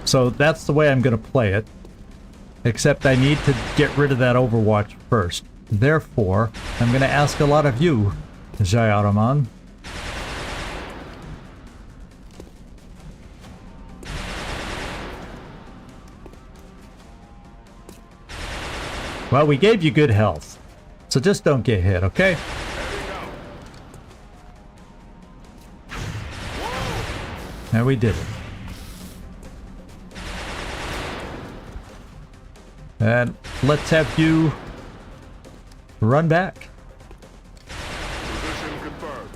So that's the way I'm going to play it. Except I need to get rid of that Overwatch first. Therefore, I'm going to ask a lot of you, Jayaraman. Well, we gave you good health, so just don't get hit, okay? There we did it. And let's have you run back. Position confirmed.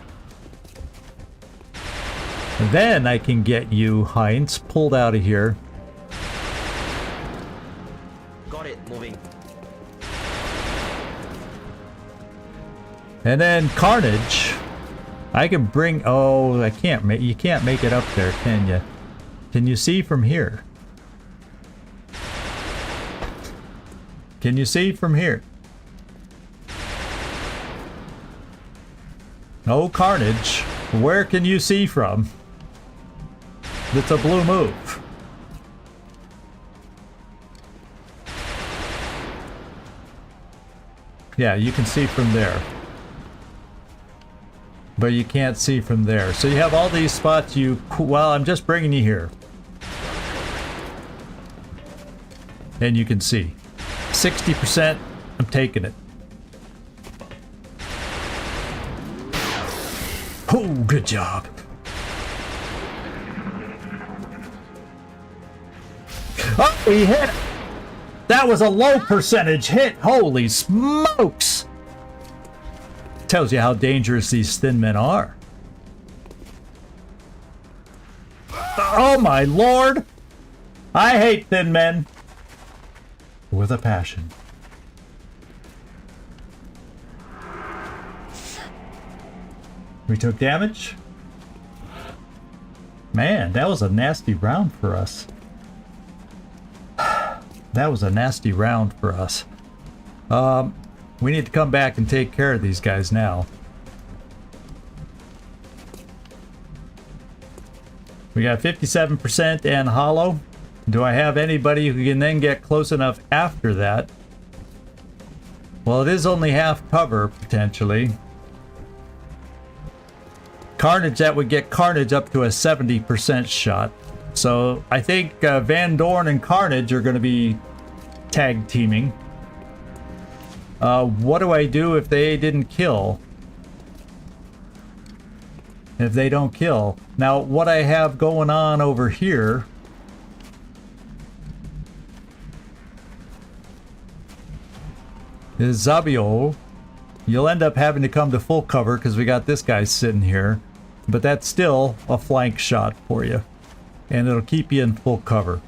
Then I can get you, Heinz, pulled out of here. Got it. Moving. And then Carnage, I can bring... Oh, I can't make... You can't make it up there, can you? Can you see from here? Can you see from here? Oh, Carnage, where can you see from? It's a blue move. Yeah, you can see from there. But you can't see from there. So you have all these spots you... Well, I'm just bringing you here. And you can see. 60%, I'm taking it. Oh, good job. Oh, he hit! That was a low percentage hit! Holy smokes! Tells you how dangerous these thin men are. Oh my lord! I hate thin men. With a passion. We took damage. Man, that was a nasty round for us. That was a nasty round for us. We need to come back and take care of these guys now. We got 57% and hollow. Do I have anybody who can then get close enough after that? Well, it is only half cover, potentially. Carnage, that would get Carnage up to a 70% shot. So I think Van Dorn and Carnage are going to be tag teaming. What do I do if they didn't kill? If they don't kill. Now, what I have going on over here is Zabio. You'll end up having to come to full cover because we got this guy sitting here. But that's still a flank shot for you. And it'll keep you in full cover.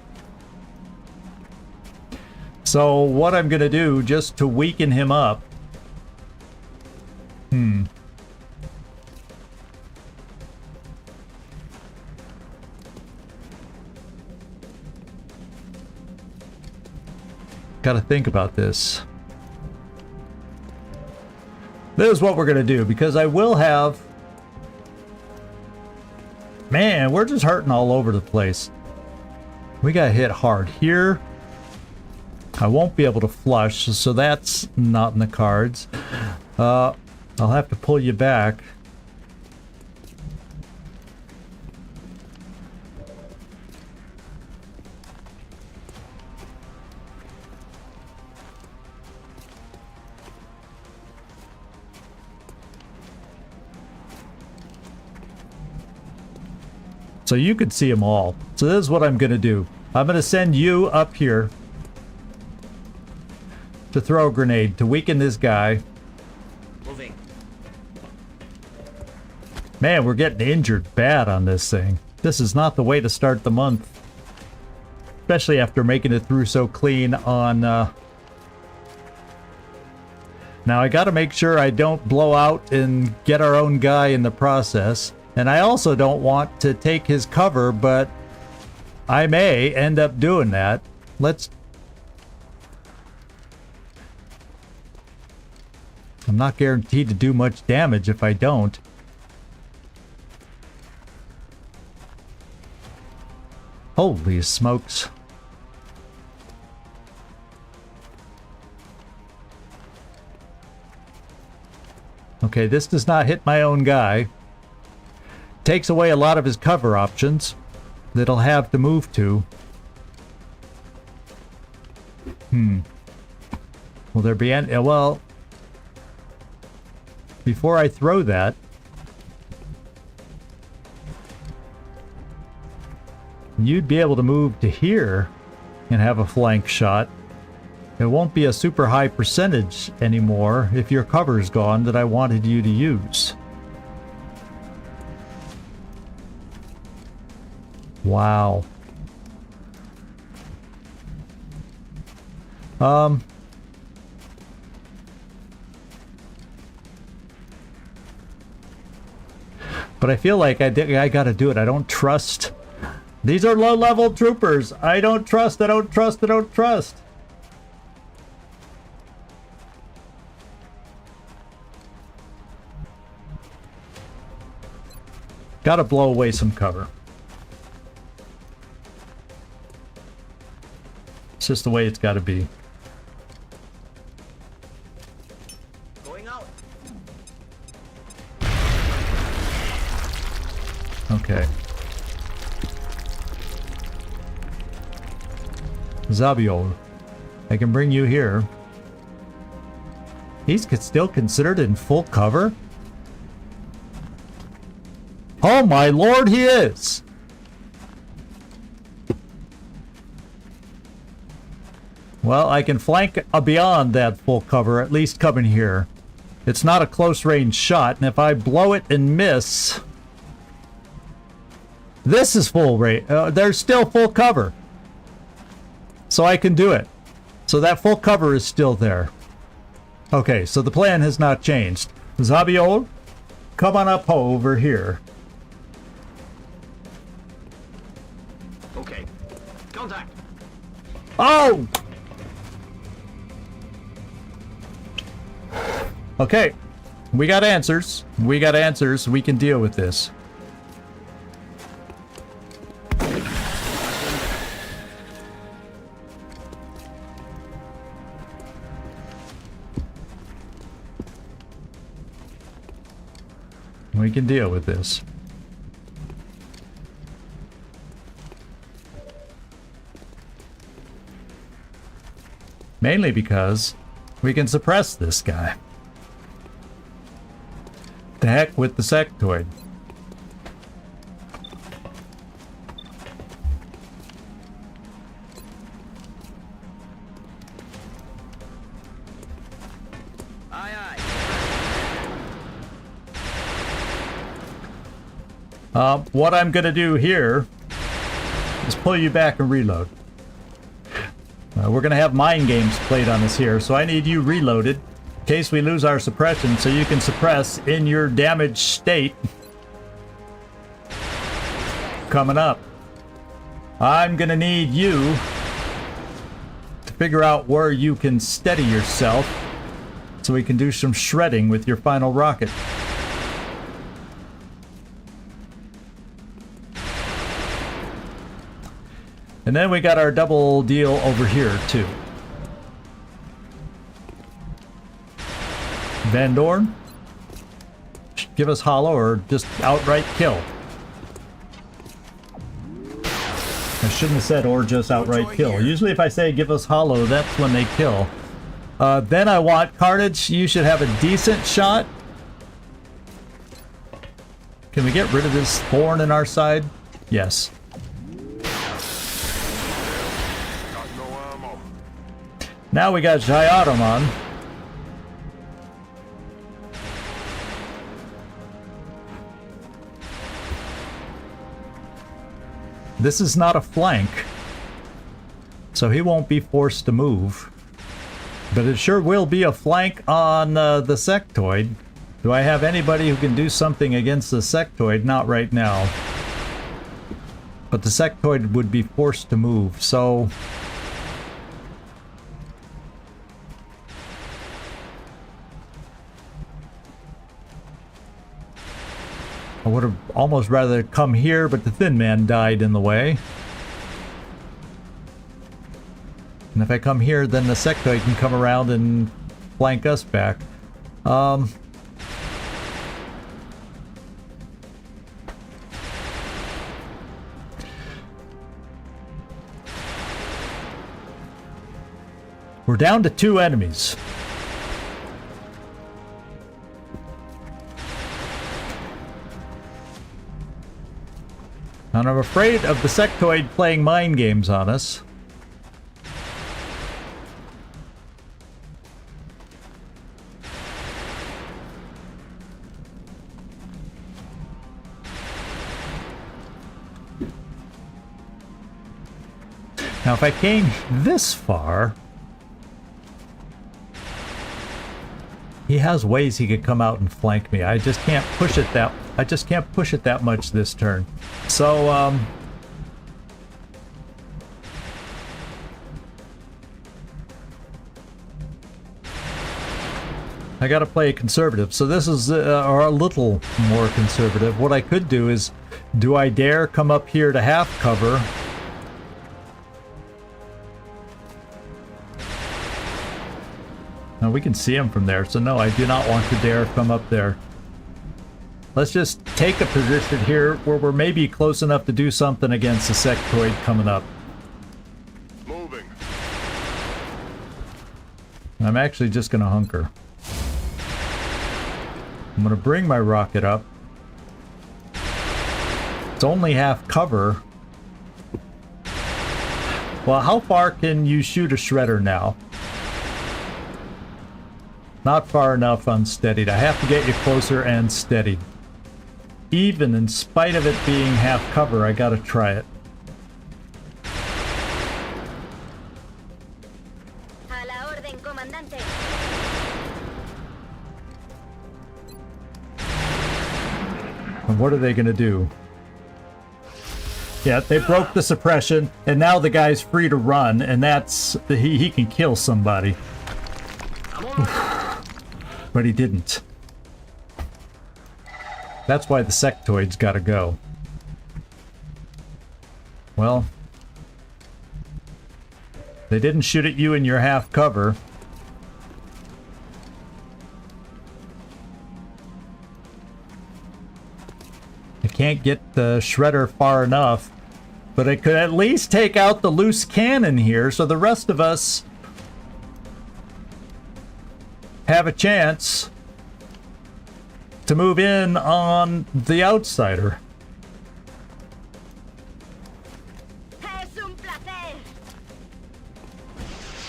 So what I'm going to do just to weaken him up. Got to think about this. This is what we're going to do, because I will have... Man, we're just hurting all over the place. We got hit hard here. I won't be able to flush, so that's not in the cards. I'll have to pull you back. So you could see them all. So this is what I'm going to do. I'm going to send you up here to throw a grenade to weaken this guy. Moving. Man, we're getting injured bad on this thing. This is not the way to start the month. Especially after making it through so clean on... Now I got to make sure I don't blow out and get our own guy in the process. And I also don't want to take his cover, but I may end up doing that. I'm not guaranteed to do much damage if I don't. Holy smokes. Okay, this does not hit my own guy. Takes away a lot of his cover options that he'll have to move to. Will there be any... Well... Before I throw that... You'd be able to move to here and have a flank shot. It won't be a super high percentage anymore if your cover's gone that I wanted you to use. Wow. But I feel like I gotta do it. I don't trust. These are low-level troopers. I don't trust. Gotta blow away some cover. It's just the way it's gotta be. Okay. Zabiol. I can bring you here. He's still considered in full cover? Oh my lord, he is! Well, I can flank beyond that full cover, at least coming here. It's not a close range shot, and if I blow it and miss... This is full range. There's still full cover. So I can do it. So that full cover is still there. Okay, so the plan has not changed. Zabiol, come on up over here. Okay. Contact. Oh! Okay. We got answers. We got answers. We can deal with this. We can deal with this. Mainly because we can suppress this guy. The heck with the sectoid. What I'm gonna do here is pull you back and reload. We're gonna have mind games played on us here, so I need you reloaded in case we lose our suppression, so you can suppress in your damaged state. Coming up. I'm gonna need you to figure out where you can steady yourself so we can do some shredding with your final rocket. And then we got our double deal over here, too. Van Dorn, give us hollow or just outright kill. I shouldn't have said or just outright kill. Usually if I say give us hollow, that's when they kill. Then I want Carnage. You should have a decent shot. Can we get rid of this thorn in our side? Yes. Now we got Jayaraman. This is not a flank, so he won't be forced to move. But it sure will be a flank on the sectoid. Do I have anybody who can do something against the sectoid? Not right now. But the sectoid would be forced to move, so... I would have almost rather come here, but the Thin Man died in the way. And if I come here, then the sectoid can come around and flank us back. We're down to 2 enemies. And I'm afraid of the sectoid playing mind games on us. Now if I came this far, he has ways he could come out and flank me. I just can't push it that much this turn. So I gotta play conservative. So this is or a little more conservative. What I could do is, do I dare come up here to half cover? Now we can see him from there, so no, I do not want to dare come up there. Let's just take a position here where we're maybe close enough to do something against the sectoid coming up. Moving. I'm actually just going to hunker. I'm going to bring my rocket up. It's only half cover. Well, how far can you shoot a shredder now? Not far enough unsteadied. I have to get you closer and steady. Even in spite of it being half cover, I gotta try it. A la orden, comandante. And what are they gonna do? Yeah, they broke the suppression, and now the guy's free to run, and that's... he can kill somebody. But he didn't. That's why the sectoid's gotta go. Well... they didn't shoot at you in your half cover. I can't get the shredder far enough, but it could at least take out the loose cannon here, so the rest of us have a chance to move in on the outsider. Es un placer.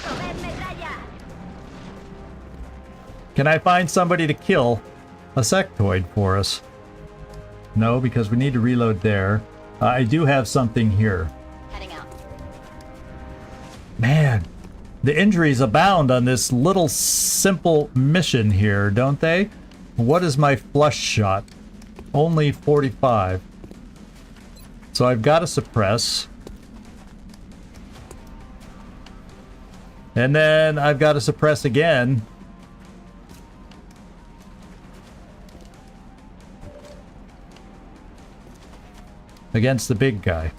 Comed medalla. Can I find somebody to kill a sectoid for us? No, because we need to reload there. I do have something here. Heading out. Man, the injuries abound on this little simple mission here, don't they? What is my flush shot? Only 45. So I've got to suppress. And then I've got to suppress again. Against the big guy.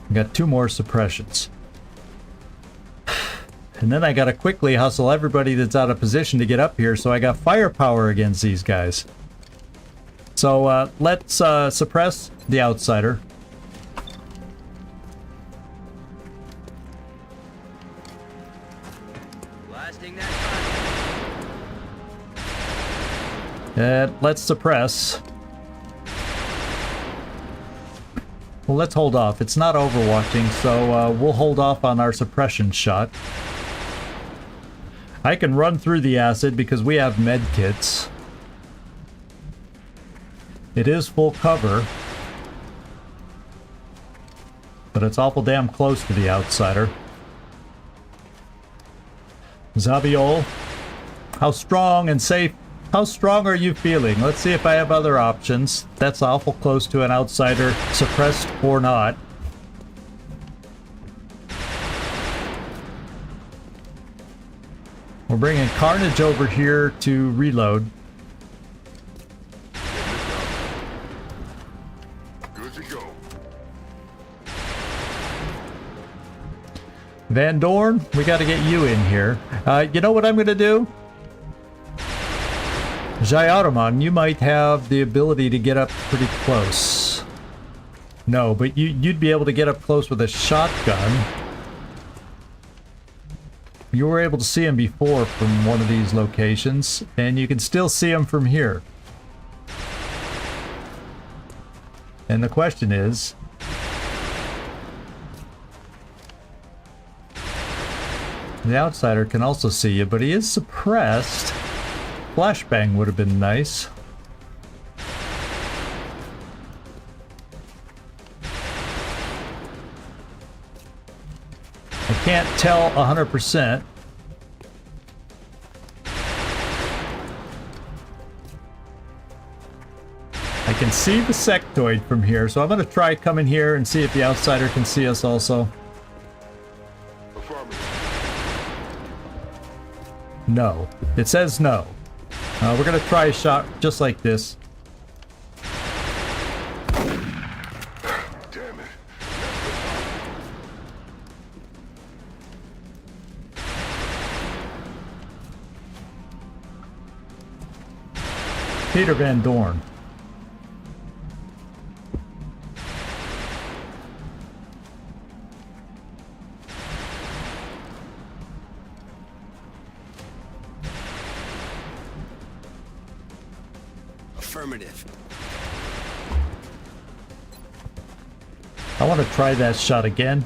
I got 2 more suppressions. And then I gotta quickly hustle everybody that's out of position to get up here, so I got firepower against these guys. So let's suppress the outsider. Blasting that And let's suppress. Well, let's hold off. It's not overwatching, so we'll hold off on our suppression shot. I can run through the acid because we have med kits. It is full cover, but it's awful damn close to the outsider. Zabiol, how strong and safe? How strong are you feeling? Let's see if I have other options. That's awful close to an outsider, suppressed or not. We're bringing Carnage over here to reload. Good to go. Van Dorn, we got to get you in here. You know what I'm going to do? Jaiaruman, you might have the ability to get up pretty close. No, but you'd be able to get up close with a shotgun. You were able to see him before from one of these locations, and you can still see him from here. And the question is... the outsider can also see you, but he is suppressed. Flashbang would have been nice. I can't tell 100%. I can see the sectoid from here, so I'm going to try coming here and see if the outsider can see us also. No. It says no. We're going to try a shot just like this. Damn it. Peter Van Dorn. Affirmative. I want to try that shot again.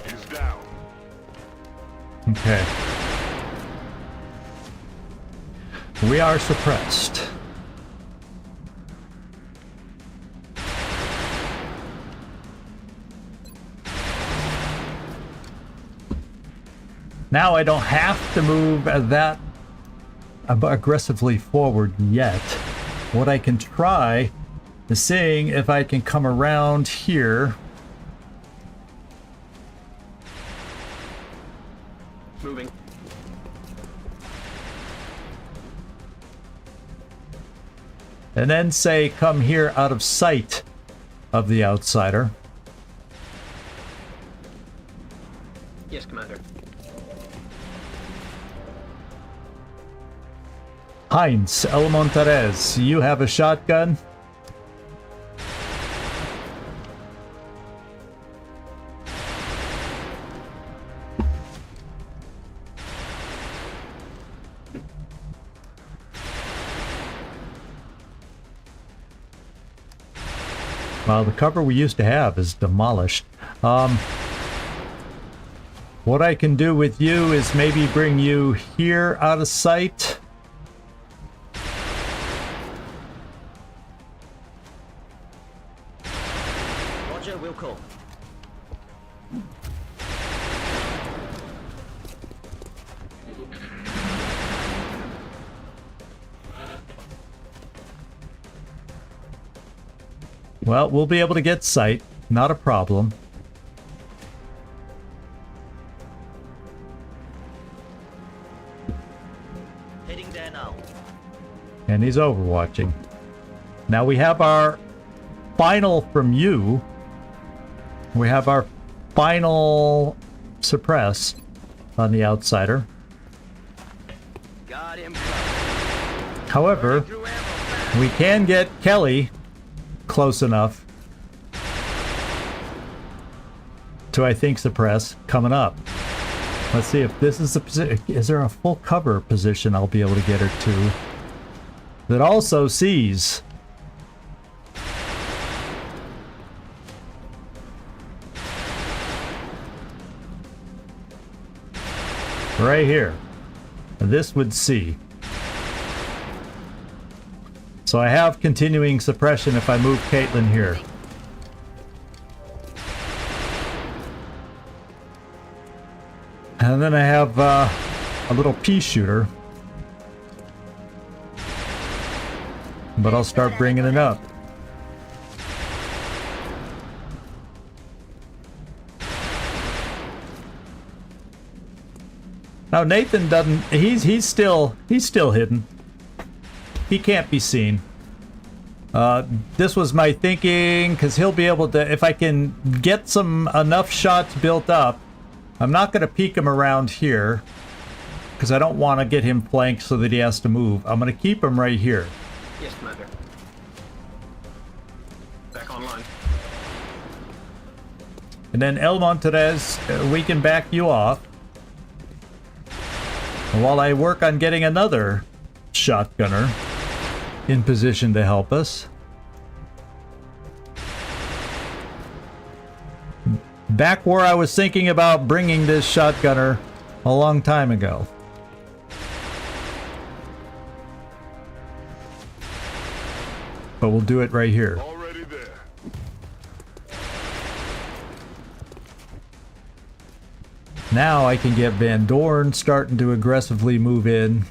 He's down. Okay. We are suppressed. Now I don't have to move that aggressively forward yet. What I can try is seeing if I can come around here. Moving. And then say come here out of sight of the outsider. Yes, Commander. Heinz, El Monterez, you have a shotgun? Well, the cover we used to have is demolished. What I can do with you is maybe bring you here out of sight. Roger, we'll call. Well, we'll be able to get sight. Not a problem. Heading there now. And he's overwatching. Now we have our final from you. We have our final suppress on the outsider. Got him. However, we can get Kelly close enough to, I think, suppress coming up. Let's see if this is the position. Is there a full cover position I'll be able to get her to that also sees? Right here. This would see. So I have continuing suppression if I move Caitlin here. And then I have a little pea shooter. But I'll start bringing it up. Now Nathan doesn't, he's still hidden. He can't be seen. This was my thinking, because he'll be able to, if I can get enough shots built up, I'm not going to peek him around here, because I don't want to get him flanked so that he has to move. I'm going to keep him right here. Yes, Commander. Back online. And then El Monterez, we can back you off. While I work on getting another shotgunner in position to help us. Back where I was thinking about bringing this shotgunner a long time ago. But we'll do it right here. Already there. Now I can get Van Dorn starting to aggressively move in.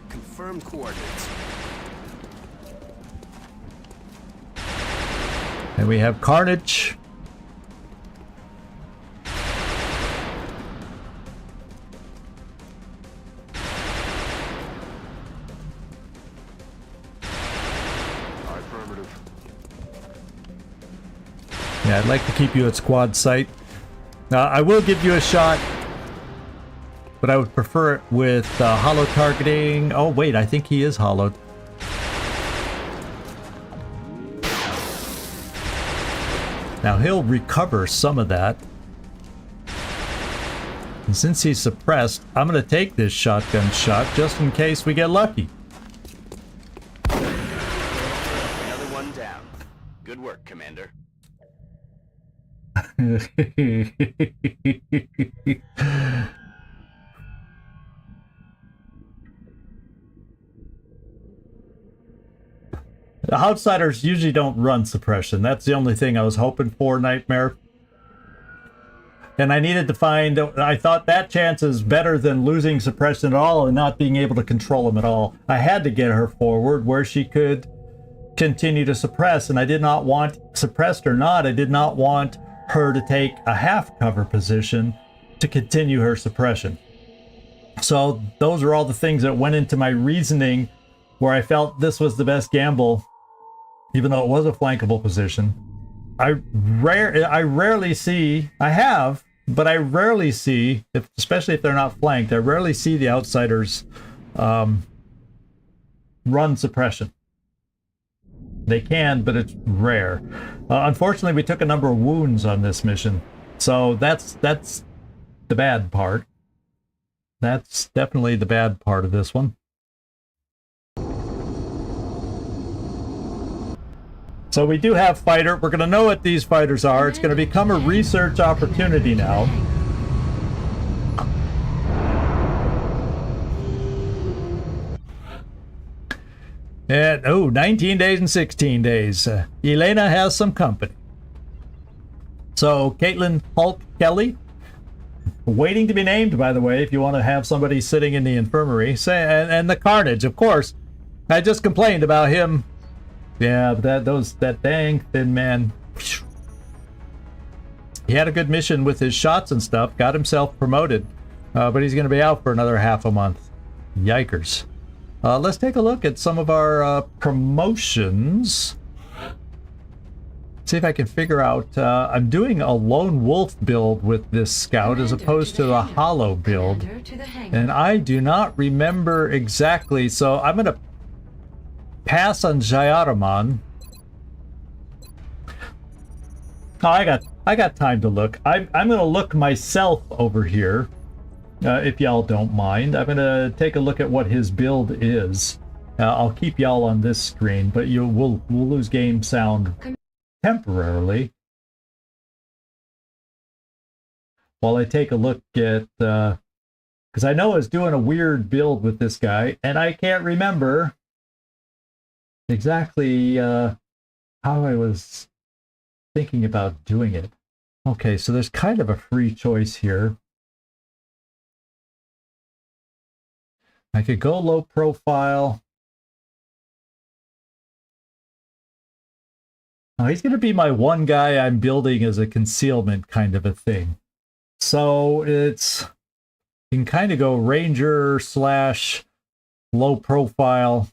Confirm coordinates. And we have Carnage. Yeah, I'd like to keep you at squad sight. I will give you a shot, but I would prefer it with hollow targeting. Oh wait, I think he is hollowed. Now he'll recover some of that. And since he's suppressed, I'm going to take this shotgun shot just in case we get lucky. Another one down. Good work, Commander. The outsiders usually don't run suppression. That's the only thing I was hoping for, Nightmare. And I needed to find... I thought that chance is better than losing suppression at all and not being able to control him at all. I had to get her forward where she could continue to suppress, and I did not want, suppressed or not, I did not want her to take a half cover position to continue her suppression. So those are all the things that went into my reasoning where I felt this was the best gamble, even though it was a flankable position. I rarely see, I have, but I rarely see, especially if they're not flanked, I rarely see the outsiders run suppression. They can, but it's rare. Unfortunately, we took a number of wounds on this mission, so that's the bad part. That's definitely the bad part of this one. So we do have fighter. We're going to know what these fighters are. It's going to become a research opportunity now. And, 19 days and 16 days. Elena has some company. So, Caitlin Hulk Kelly, waiting to be named, by the way, if you want to have somebody sitting in the infirmary. And the Carnage, of course. I just complained about him. Yeah, but that dang thin man. He had a good mission with his shots and stuff, got himself promoted, but he's going to be out for another half a month. Yikers. Let's take a look at some of our promotions. See if I can figure out. I'm doing a lone wolf build with this scout as opposed to the hollow build, and I do not remember exactly, so I'm going to pass on Jayaraman. Oh, I got time to look. I'm gonna look myself over here, if y'all don't mind. I'm gonna take a look at what his build is. I'll keep y'all on this screen, but we'll lose game sound temporarily while I take a look at because I know I was doing a weird build with this guy, and I can't remember exactly how I was thinking about doing it. Okay, so there's kind of a free choice here. I could go low profile. Oh, he's going to be my one guy I'm building as a concealment kind of a thing. So it's, you can kind of go ranger / low profile.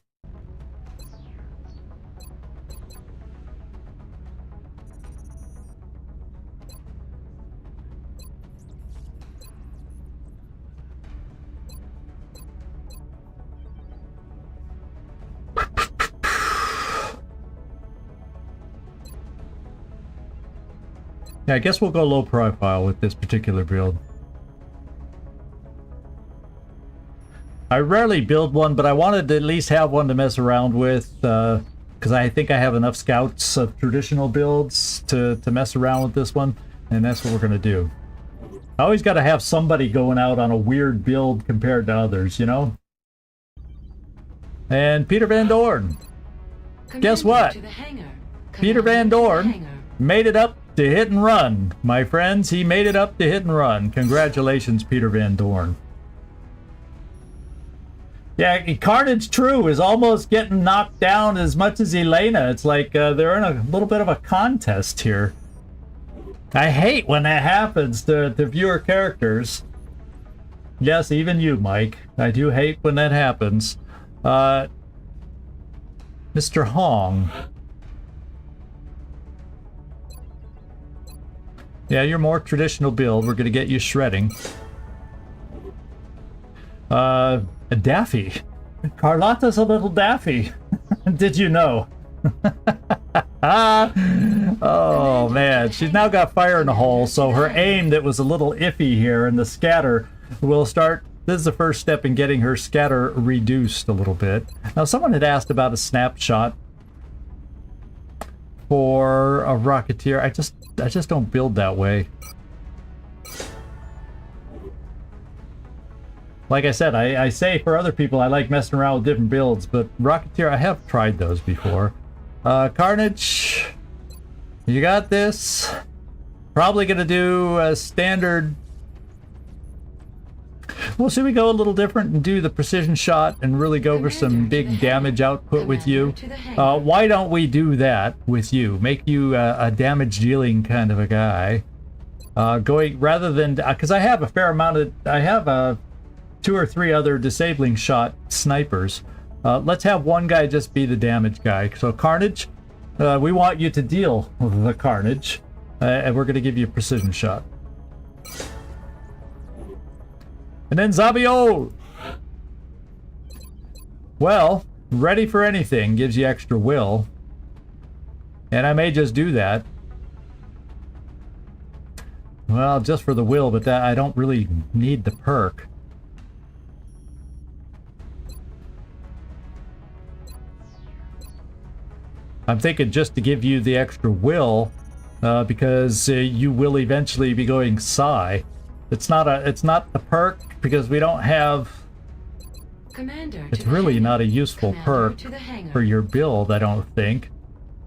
Yeah, I guess we'll go low profile with this particular build. I rarely build one, but I wanted to at least have one to mess around with, because I think I have enough scouts of traditional builds to mess around with this one, and that's what we're going to do. I always got to have somebody going out on a weird build compared to others, you know? And Peter Van Dorn. Guess what? Peter Van Dorn made it up to hit and run, my friends. He made it up to hit and run. Congratulations, Peter Van Dorn. Yeah, Carnage True is almost getting knocked down as much as Elena. It's like they're in a little bit of a contest here. I hate when that happens to viewer characters. Yes, even you, Mike. I do hate when that happens. Mr. Hong. Yeah, your more traditional build. We're gonna get you shredding. A Daffy. Carlotta's a little Daffy. Did you know? Oh man, she's now got fire in the hole, so her aim that was a little iffy here and the scatter will start. This is the first step in getting her scatter reduced a little bit. Now someone had asked about a snapshot for a Rocketeer. I just don't build that way. Like I said, I say for other people I like messing around with different builds, but Rocketeer, I have tried those before. Carnage, you got this. Probably gonna do a standard. Well, should we go a little different and do the precision shot and really go for some big damage output with you? Why don't we do that with you? Make you a damage dealing kind of a guy. Going rather than, because I have a fair amount of, I have 2 or 3 other disabling shot snipers. Let's have one guy just be the damage guy. So Carnage, we want you to deal the carnage, and we're going to give you a precision shot. And then Zabio! Well, ready for anything gives you extra will. And I may just do that. Well, just for the will, but that I don't really need the perk. I'm thinking just to give you the extra will, because you will eventually be going Psi. It's not the perk because we don't have. Commander, it's really not a useful perk for your build, I don't think,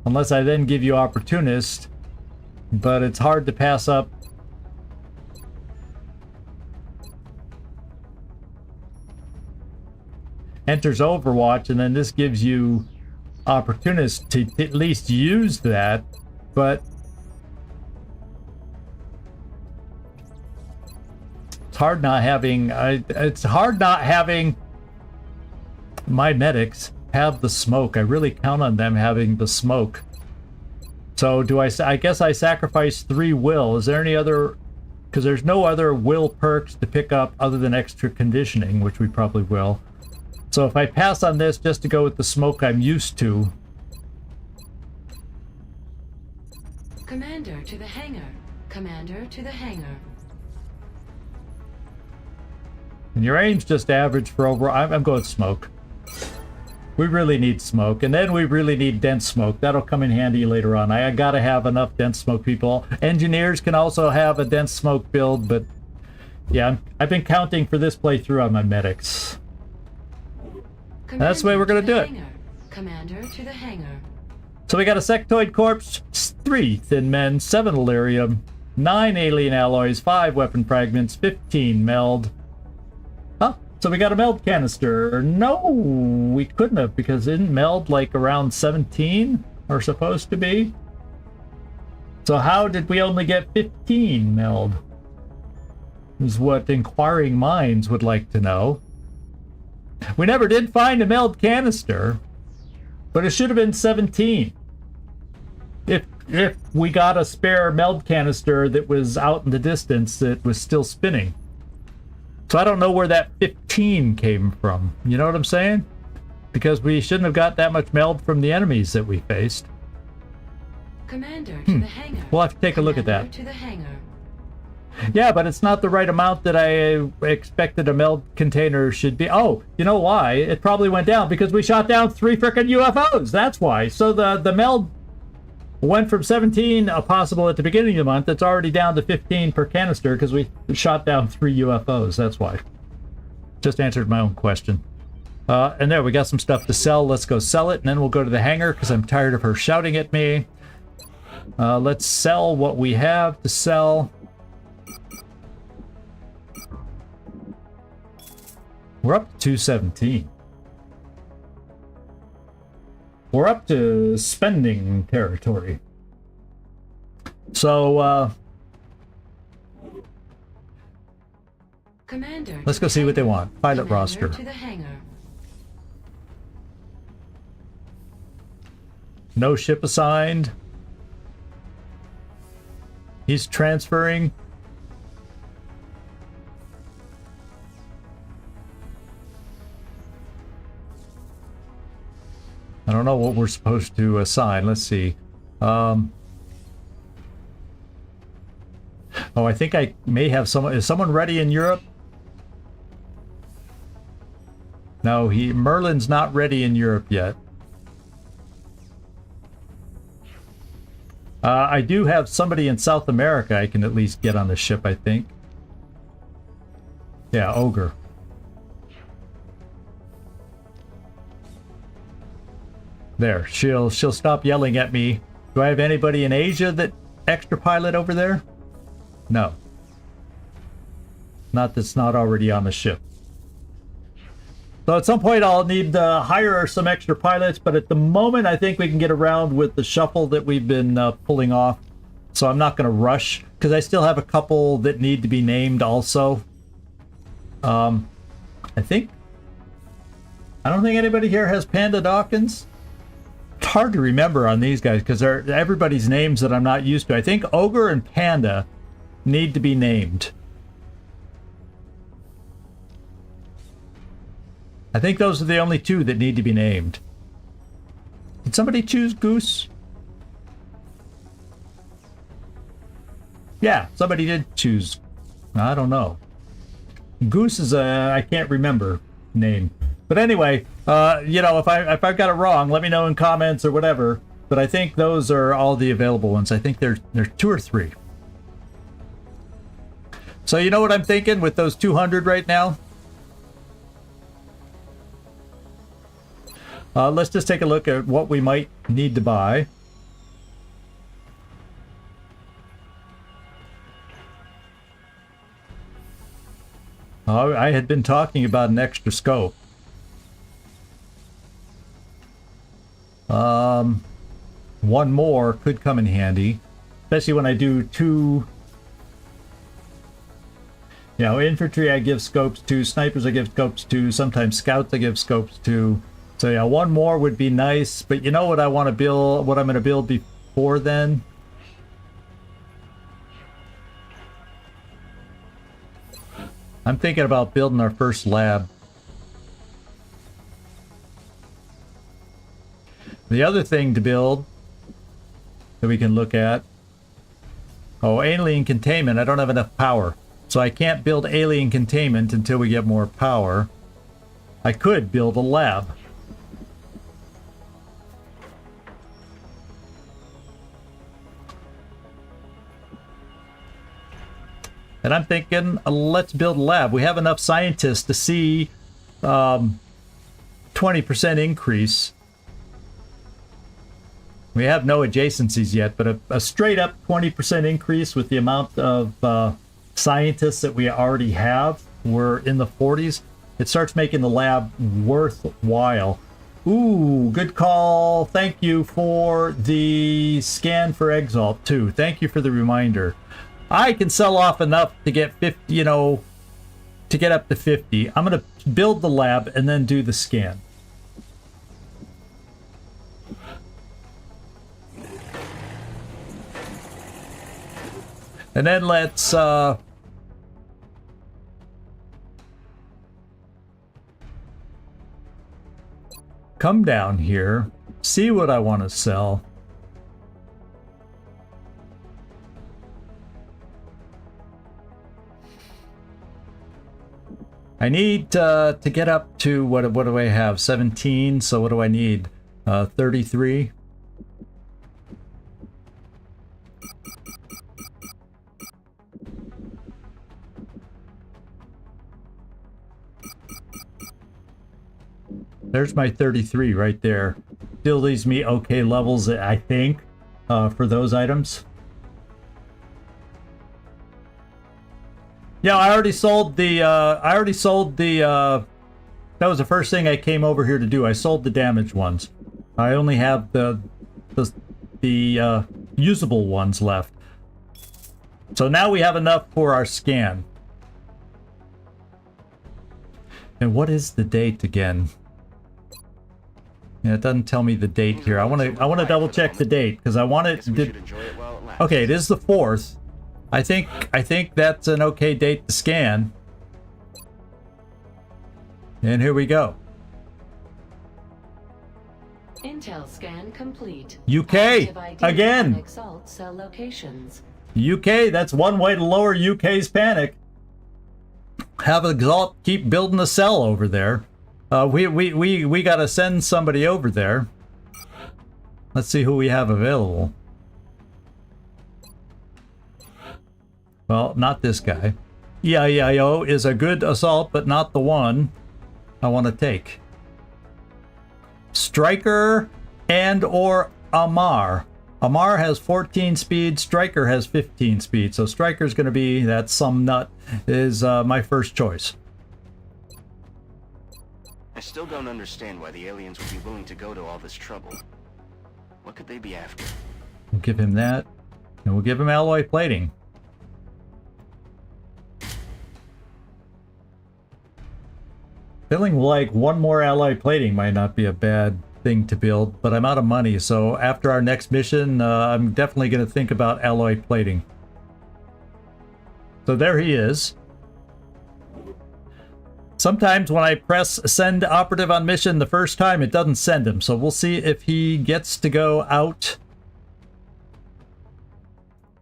unless I then give you Opportunist. But it's hard to pass up. Enters Overwatch, and then this gives you Opportunist to at least use that, but it's hard not having. It's hard not having my medics have the smoke. I really count on them having the smoke. So do I guess I sacrifice 3 will. Is there any other? Because there's no other will perks to pick up other than extra conditioning, which we probably will. So if I pass on this just to go with the smoke I'm used to. Commander to the hangar. Commander to the hangar. And your aim's just average for overall. I'm going smoke. We really need smoke. And then we really need dense smoke. That'll come in handy later on. I gotta have enough dense smoke people. Engineers can also have a dense smoke build, but yeah, I've been counting for this playthrough on my medics. That's the way we're going to do it. Commander to the hangar. So we got a Sectoid Corpse, 3 Thin Men, 7 Delirium, 9 Alien Alloys, 5 Weapon Fragments, 15 Meld. Huh? So we got a Meld Canister. No, we couldn't have, because isn't Meld like around 17? Or supposed to be? So how did we only get 15 Meld? Is what inquiring minds would like to know. We never did find a Meld Canister, but it should have been 17. If we got a spare Meld Canister that was out in the distance that was still spinning. So I don't know where that 15 came from. You know what I'm saying? Because we shouldn't have got that much Meld from the enemies that we faced. Commander to the hangar. We'll have to take a look at that. To the hangar. Yeah, but it's not the right amount that I expected a Meld container should be. Oh, you know why? It probably went down because we shot down 3 frickin' UFOs. That's why. So the Meld went from 17 possible at the beginning of the month. It's already down to 15 per canister because we shot down 3 UFOs. That's why. Just answered my own question. And there, we got some stuff to sell. Let's go sell it, and then we'll go to the hangar because I'm tired of her shouting at me. Let's sell what we have to sell. We're up to 217. We're up to spending territory. So, Commander, let's go see what they want. Pilot roster. To the hangar. No ship assigned. He's transferring. I don't know what we're supposed to assign. Let's see. Oh, I think I may have someone. Is someone ready in Europe? No, Merlin's not ready in Europe yet. I do have somebody in South America I can at least get on the ship, I think. Yeah, Ogre. There, she'll stop yelling at me. Do I have anybody in Asia that extra pilot over there? No. Not that's not already on the ship. So at some point I'll need to hire some extra pilots, but at the moment I think we can get around with the shuffle that we've been pulling off. So I'm not going to rush, because I still have a couple that need to be named also. I don't think anybody here has Panda Dawkins. It's hard to remember on these guys because they're everybody's names that I'm not used to. I think Ogre and Panda need to be named. I think those are the only two that need to be named. Did somebody choose Goose? Yeah, somebody did choose. I don't know. Goose is a I can't remember name. But anyway, you know, if I've got it wrong, let me know in comments or whatever. But I think those are all the available ones. I think there's 2 or 3. So you know what I'm thinking with those 200 right now? Let's just take a look at what we might need to buy. I had been talking about an extra scope. One more could come in handy, especially when I do 2. You know, infantry I give scopes to, snipers I give scopes to, sometimes scouts I give scopes to. So yeah, one more would be nice, but you know what I want to build, what I'm going to build before then? I'm thinking about building our first lab. The other thing to build that we can look at, alien containment. I don't have enough power, so I can't build alien containment until we get more power. I could build a lab. And I'm thinking, let's build a lab. We have enough scientists to see 20% increase. We have no adjacencies yet, but a straight up 20% increase with the amount of scientists that we already have. We're in the 40s. It starts making the lab worthwhile. Ooh, good call. Thank you for the scan for Exalt too. Thank you for the reminder. I can sell off enough to get 50, you know, to get up to 50. I'm going to build the lab and then do the scan. And then let's come down here, see what I want to sell. I need to get up to, what do I have? 17, so what do I need? 33. There's my 33 right there. Still leaves me okay levels, I think, for those items. Yeah, I already sold the, that was the first thing I came over here to do. I sold the damaged ones. I only have the usable ones left. So now we have enough for our scan. And what is the date again? Yeah, it doesn't tell me the date here. I want to double check the date because I want it. Okay, it is the 4th. I think that's an okay date to scan. And here we go. Intel scan complete. UK Active ID again. on Exalt cell locations. UK, that's one way to lower UK's panic. Have Exalt keep building a cell over there. We gotta send somebody over there. Let's see who we have available. Well, not this guy. EIEIO is a good assault, but not the one I want to take. Striker and or Amar. Amar has 14 speed, Striker has 15 speed. So Striker's going to be, that some nut, is my first choice. I still don't understand why the aliens would be willing to go to all this trouble. What could they be after? We'll give him that, and we'll give him alloy plating. Feeling like one more alloy plating might not be a bad thing to build, but I'm out of money, so after our next mission, I'm definitely going to think about alloy plating. So there he is. Sometimes when I press send operative on mission the first time, it doesn't send him, so we'll see if he gets to go out.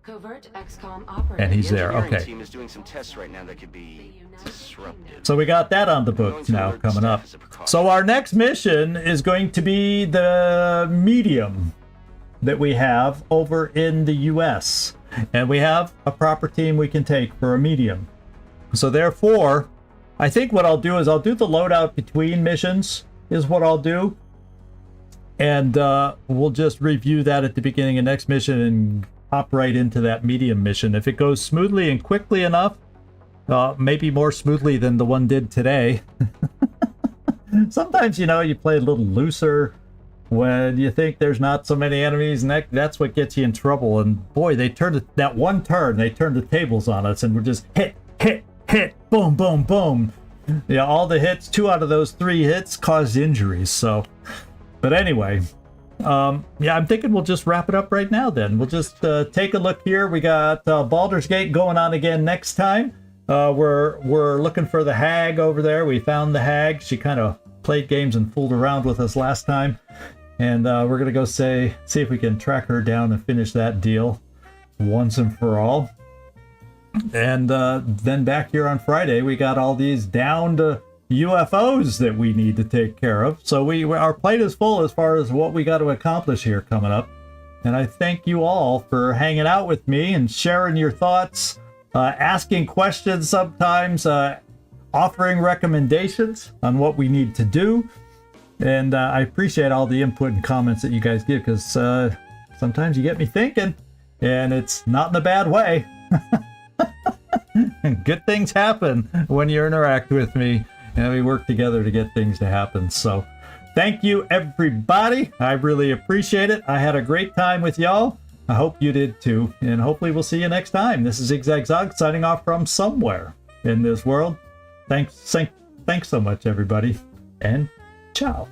Covert XCom operative. And he's The there, engineering okay. team is doing some tests right now that could be disruptive. So we got that on the books now coming up. So our next mission is going to be the medium that we have over in the US. And we have a proper team we can take for a medium. So therefore, I think what I'll do is I'll do the loadout between missions is what I'll do. And we'll just review that at the beginning of next mission and hop right into that medium mission. If it goes smoothly and quickly enough, maybe more smoothly than the one did today. Sometimes, you know, you play a little looser when you think there's not so many enemies, and that's what gets you in trouble. And boy, they turned that one turn, they turned the tables on us, and we're just hit, hit, hit, boom, boom, boom. Yeah, all the hits, 2 out of those 3 hits caused injuries. So, but anyway, yeah, I'm thinking we'll just wrap it up right now. Then we'll just take a look here. We got Baldur's Gate going on again next time. We're looking for the hag over there. We found the hag. She kind of played games and fooled around with us last time. And we're going to go see if we can track her down and finish that deal once and for all. And then back here on Friday, we got all these downed UFOs that we need to take care of. So our plate is full as far as what we got to accomplish here coming up. And I thank you all for hanging out with me and sharing your thoughts, asking questions sometimes, offering recommendations on what we need to do. And I appreciate all the input and comments that you guys give, because sometimes you get me thinking, and it's not in a bad way. Good things happen when you interact with me, and we work together to get things to happen. So thank you, everybody. I really appreciate it. I had a great time with y'all. I hope you did too, and hopefully we'll see you next time. This is Zigzag Zog signing off from somewhere in this world. Thanks so much, everybody, and ciao.